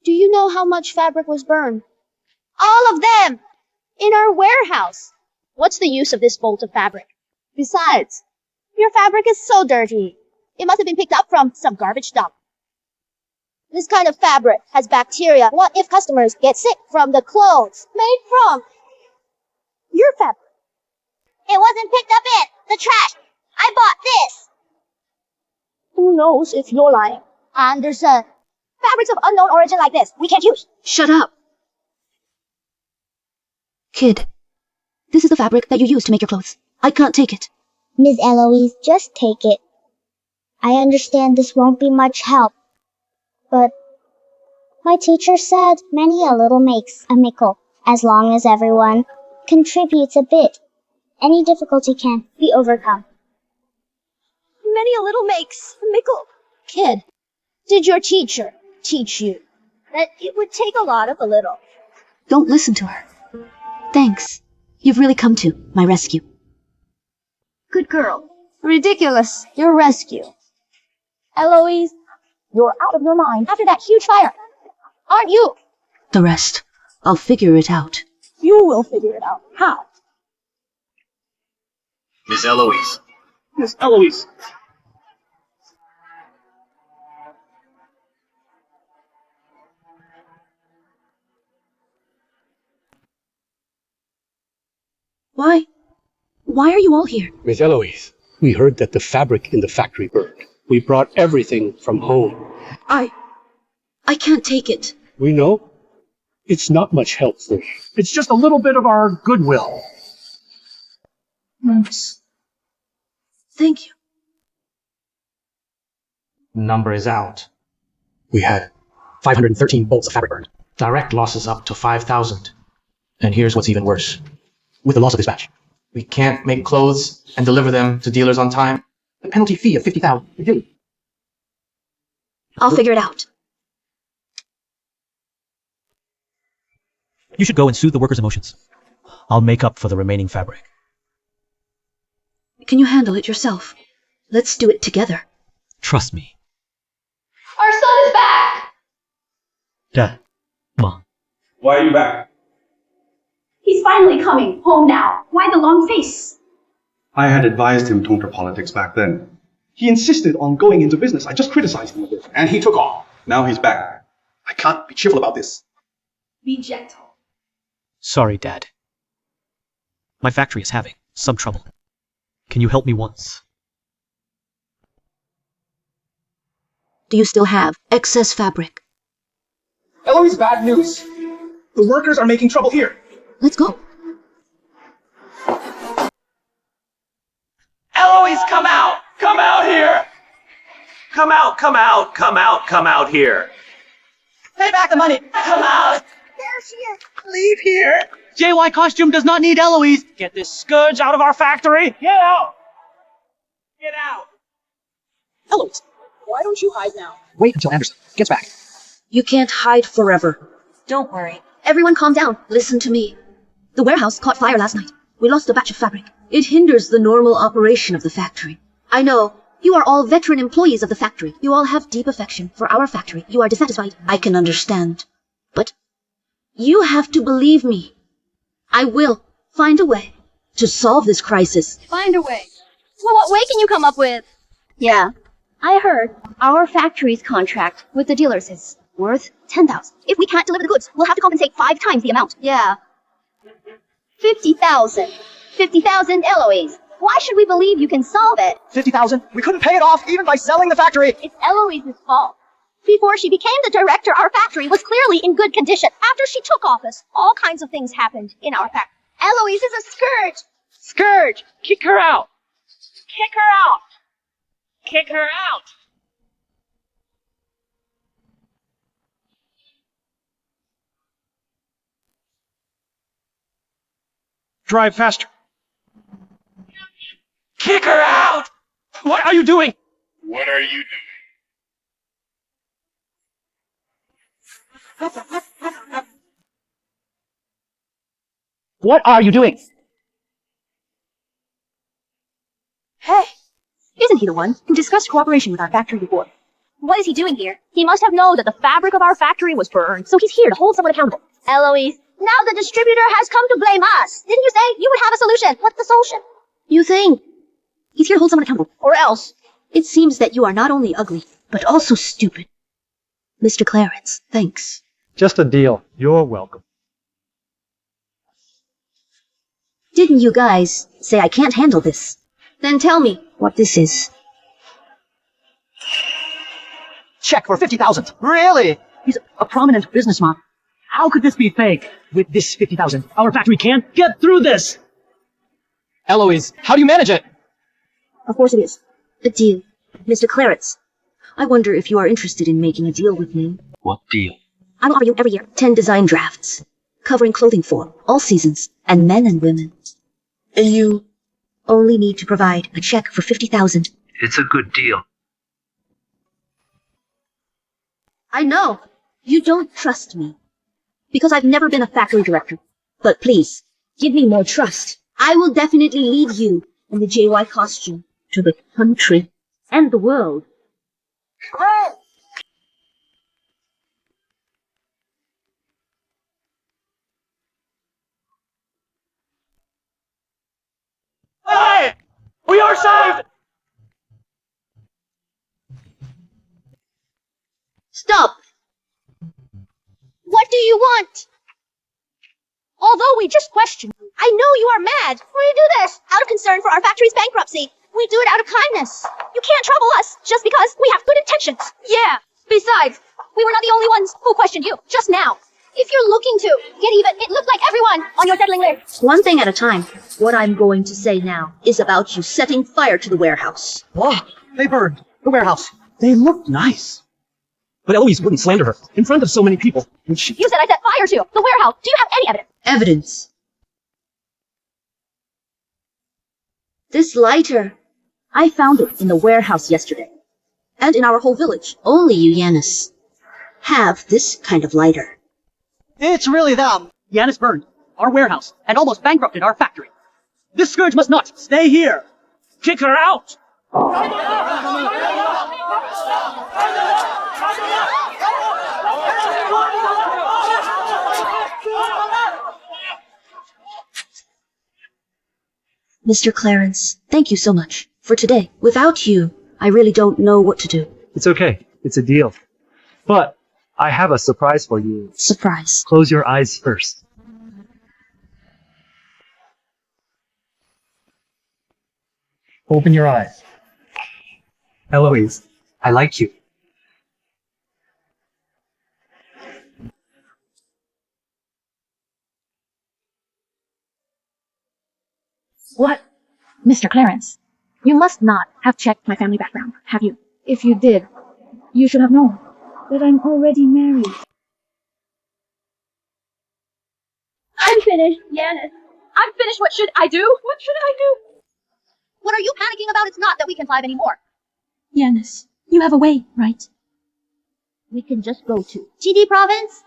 Speaker 22: do you know how much fabric was burned? All of them! In our warehouse. What's the use of this bolt of fabric? Besides, your fabric is so dirty. It must have been picked up from some garbage dump. This kind of fabric has bacteria. What if customers get sick from the clothes made from your fabric?
Speaker 13: It wasn't picked up in the trash. I bought this.
Speaker 22: Who knows if you're lying? Anderson, fabrics of unknown origin like this, we can't use.
Speaker 11: Shut up. Kid, this is the fabric that you use to make your clothes. I can't take it.
Speaker 13: Miss Eloise, just take it. I understand this won't be much help, but my teacher said many a little makes a mickle. As long as everyone contributes a bit, any difficulty can be overcome.
Speaker 22: Many a little makes a mickle. Kid, did your teacher teach you that it would take a lot of a little?
Speaker 11: Don't listen to her. Thanks. You've really come to my rescue.
Speaker 22: Good girl. Ridiculous. Your rescue. Eloise, you're out of your mind after that huge fire. Aren't you?
Speaker 11: The rest, I'll figure it out.
Speaker 22: You will figure it out. How?
Speaker 9: Miss Eloise.
Speaker 19: Miss Eloise.
Speaker 11: Why are you all here?
Speaker 6: Miss Eloise, we heard that the fabric in the factory burned. We brought everything from home.
Speaker 11: I can't take it.
Speaker 6: We know it's not much help for you.
Speaker 19: It's just a little bit of our goodwill.
Speaker 11: Thank you.
Speaker 20: Number is out.
Speaker 6: We had
Speaker 20: 513 bolts of fabric burned. Direct losses up to 5,000. And here's what's even worse. With the loss of this batch, we can't make clothes and deliver them to dealers on time. The penalty fee of 50,000.
Speaker 11: I'll figure it out.
Speaker 10: You should go and soothe the workers' emotions. I'll make up for the remaining fabric.
Speaker 11: Can you handle it yourself? Let's do it together.
Speaker 10: Trust me.
Speaker 22: Our son is back!
Speaker 10: Dad. Mom.
Speaker 18: Why are you back?
Speaker 22: He's finally coming home now. Why the long face?
Speaker 18: I had advised him don't enter politics back then. He insisted on going into business. I just criticized him a bit. And he took off. Now he's back. I can't be cheerful about this.
Speaker 22: Be gentle.
Speaker 10: Sorry, Dad. My factory is having some trouble. Can you help me once?
Speaker 11: Do you still have excess fabric?
Speaker 18: Eloise, bad news. The workers are making trouble here.
Speaker 11: Let's go.
Speaker 21: Eloise, come out! Come out here! Come out, come out, come out, come out here.
Speaker 22: Pay back the money.
Speaker 21: Come out!
Speaker 22: There she is.
Speaker 21: Leave here!
Speaker 19: JY Costume does not need Eloise. Get this scourge out of our factory. Get out! Get out!
Speaker 22: Eloise, why don't you hide now?
Speaker 12: Wait until Anderson gets back.
Speaker 11: You can't hide forever.
Speaker 22: Don't worry.
Speaker 11: Everyone calm down. Listen to me. The warehouse caught fire last night. We lost a batch of fabric. It hinders the normal operation of the factory. I know. You are all veteran employees of the factory. You all have deep affection for our factory. You are dissatisfied. I can understand. But you have to believe me. I will find a way to solve this crisis.
Speaker 22: Find a way.
Speaker 14: Well, what way can you come up with? Yeah, I heard our factory's contract with the dealers is worth 10,000. If we can't deliver the goods, we'll have to compensate 5 times the amount. Yeah. 50,000. 50,000 Eloise. Why should we believe you can solve it?
Speaker 12: 50,000? We couldn't pay it off even by selling the factory.
Speaker 14: It's Eloise's fault. Before she became the director, our factory was clearly in good condition. After she took office, all kinds of things happened in our factory. Eloise is a scourge.
Speaker 19: Scourge! Kick her out! Kick her out! Kick her out! Drive faster. Kick her out! What are you doing?
Speaker 21: What are you doing?
Speaker 19: What are you doing?
Speaker 14: Hey, isn't he the one who discussed cooperation with our factory before? What is he doing here? He must have known that the fabric of our factory was burned, so he's here to hold someone accountable. Eloise, now the distributor has come to blame us. Didn't you say you would have a solution? What's the solution?
Speaker 11: You think? He's here to hold someone accountable.
Speaker 14: Or else.
Speaker 11: It seems that you are not only ugly, but also stupid. Mr. Clarence, thanks.
Speaker 10: Just a deal. You're welcome.
Speaker 11: Didn't you guys say I can't handle this? Then tell me what this is.
Speaker 12: Check for 50,000. Really?
Speaker 19: He's a prominent businessman. How could this be fake? With this 50,000, our factory can't get through this!
Speaker 12: Eloise, how do you manage it?
Speaker 11: Of course it is. A deal. Mr. Clarence, I wonder if you are interested in making a deal with me.
Speaker 20: What deal?
Speaker 11: I will offer you every year 10 design drafts, covering clothing for all seasons, and men and women. And you only need to provide a check for 50,000.
Speaker 20: It's a good deal.
Speaker 11: I know. You don't trust me. Because I've never been a factory director. But please, give me more trust. I will definitely lead you in the JY costume to the country and the world.
Speaker 19: Hey! We are saved!
Speaker 14: Stop! What do you want? Although we just questioned you, I know you are mad. We do this out of concern for our factory's bankruptcy. We do it out of kindness. You can't trouble us just because we have good intentions. Yeah. Besides, we were not the only ones who questioned you just now. If you're looking to get even, it looked like everyone on your settling list.
Speaker 11: One thing at a time. What I'm going to say now is about you setting fire to the warehouse.
Speaker 12: What? They burned the warehouse.
Speaker 19: They looked nice. But Eloise wouldn't slander her in front of so many people. And she...
Speaker 14: You said I set fire to the warehouse. Do you have any evidence?
Speaker 11: Evidence. This lighter. I found it in the warehouse yesterday. And in our whole village. Only you, Yanis, have this kind of lighter.
Speaker 12: It's really them.
Speaker 19: Yanis burned our warehouse and almost bankrupted our factory. This scourge must not stay here. Kick her out!
Speaker 11: Mr. Clarence, thank you so much for today. Without you, I really don't know what to do.
Speaker 10: It's okay. It's a deal. But I have a surprise for you.
Speaker 11: Surprise.
Speaker 10: Close your eyes first. Open your eyes. Eloise, I like you.
Speaker 5: What? Mr. Clarence, you must not have checked my family background, have you? If you did, you should have known that I'm already married.
Speaker 14: I'm finished, Yanis. I'm finished. What should I do? What should I do? What are you panicking about? It's not that we can thrive anymore.
Speaker 5: Yanis, you have a way, right?
Speaker 14: We can just go to GD province.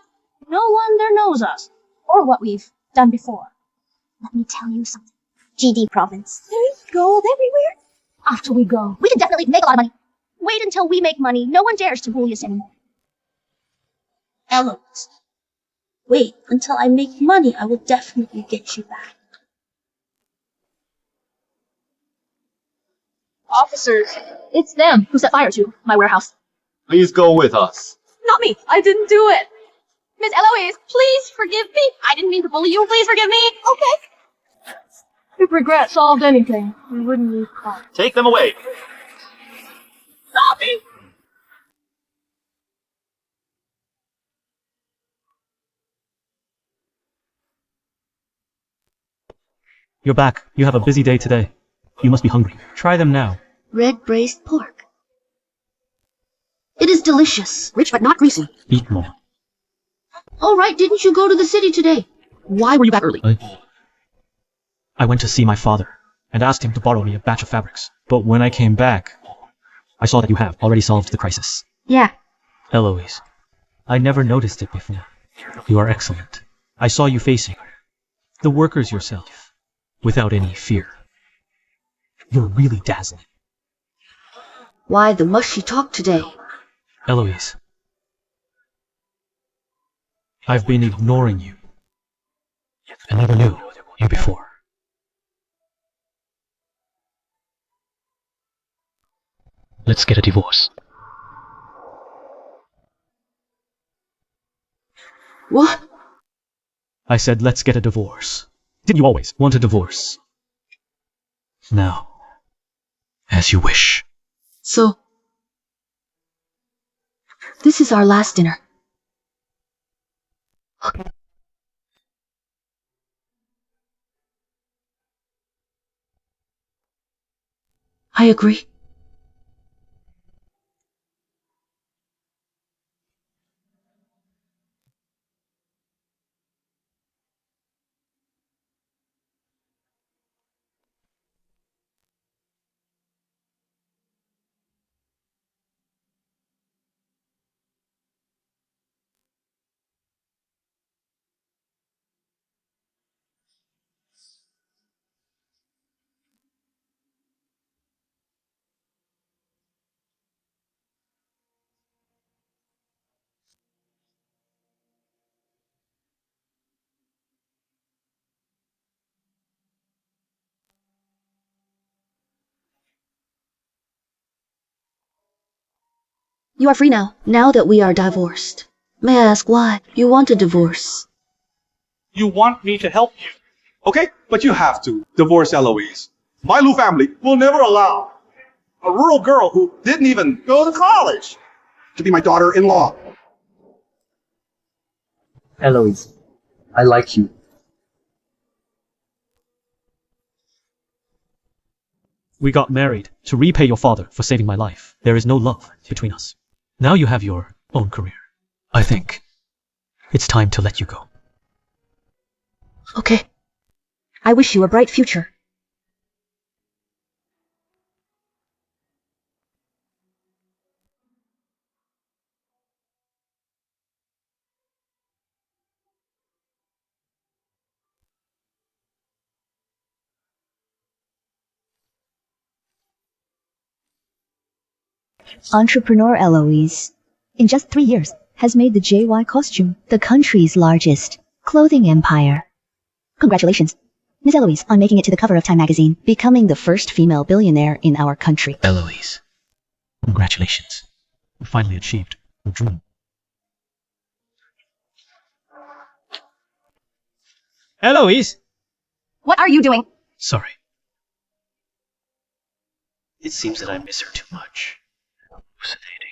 Speaker 14: No one there knows us or what we've done before. Let me tell you something. GD province. There's gold everywhere. After we go, we can definitely make a lot of money. Wait until we make money. No one dares to bully us anymore.
Speaker 11: Eloise, wait until I make money. I will definitely get you back.
Speaker 5: Officers, it's them who set fire to my warehouse.
Speaker 15: Please go with us.
Speaker 5: Not me. I didn't do it. Miss Eloise, please forgive me. I didn't mean to bully you. Please forgive me. Okay. If regret solved anything, we wouldn't need crime.
Speaker 21: Take them away.
Speaker 5: Stop me!
Speaker 10: You're back. You have a busy day today. You must be hungry. Try them now.
Speaker 11: Red braised pork. It is delicious, rich but not greasy.
Speaker 10: Eat more.
Speaker 11: All right, didn't you go to the city today? Why were you back early?
Speaker 10: I went to see my father and asked him to borrow me a batch of fabrics. But when I came back, I saw that you have already solved the crisis.
Speaker 11: Yeah.
Speaker 10: Eloise, I never noticed it before. You are excellent. I saw you facing the workers yourself, without any fear. You're really dazzling.
Speaker 11: Why the mushy talk today?
Speaker 10: Eloise, I've been ignoring you. I never knew you before. Let's get a divorce.
Speaker 11: What?
Speaker 10: I said let's get a divorce. Didn't you always want a divorce? Now, as you wish.
Speaker 11: So, this is our last dinner. I agree. You are free now that we are divorced. May I ask why you want a divorce?
Speaker 15: You want me to help you. Okay, but you have to divorce Eloise. My Lu family will never allow a rural girl who didn't even go to college to be my daughter-in-law.
Speaker 17: Eloise, I like you.
Speaker 10: We got married to repay your father for saving my life. There is no love between us. Now you have your own career. I think it's time to let you go.
Speaker 11: Okay. I wish you a bright future.
Speaker 4: Entrepreneur Eloise, in just 3 years, has made the JY costume the country's largest clothing empire. Congratulations, Ms. Eloise, on making it to the cover of Time magazine, becoming the first female billionaire in our country.
Speaker 10: Eloise, congratulations. You finally achieved your dream. Eloise!
Speaker 22: What are you doing?
Speaker 10: Sorry. It seems that I miss her too much. Hallucinating.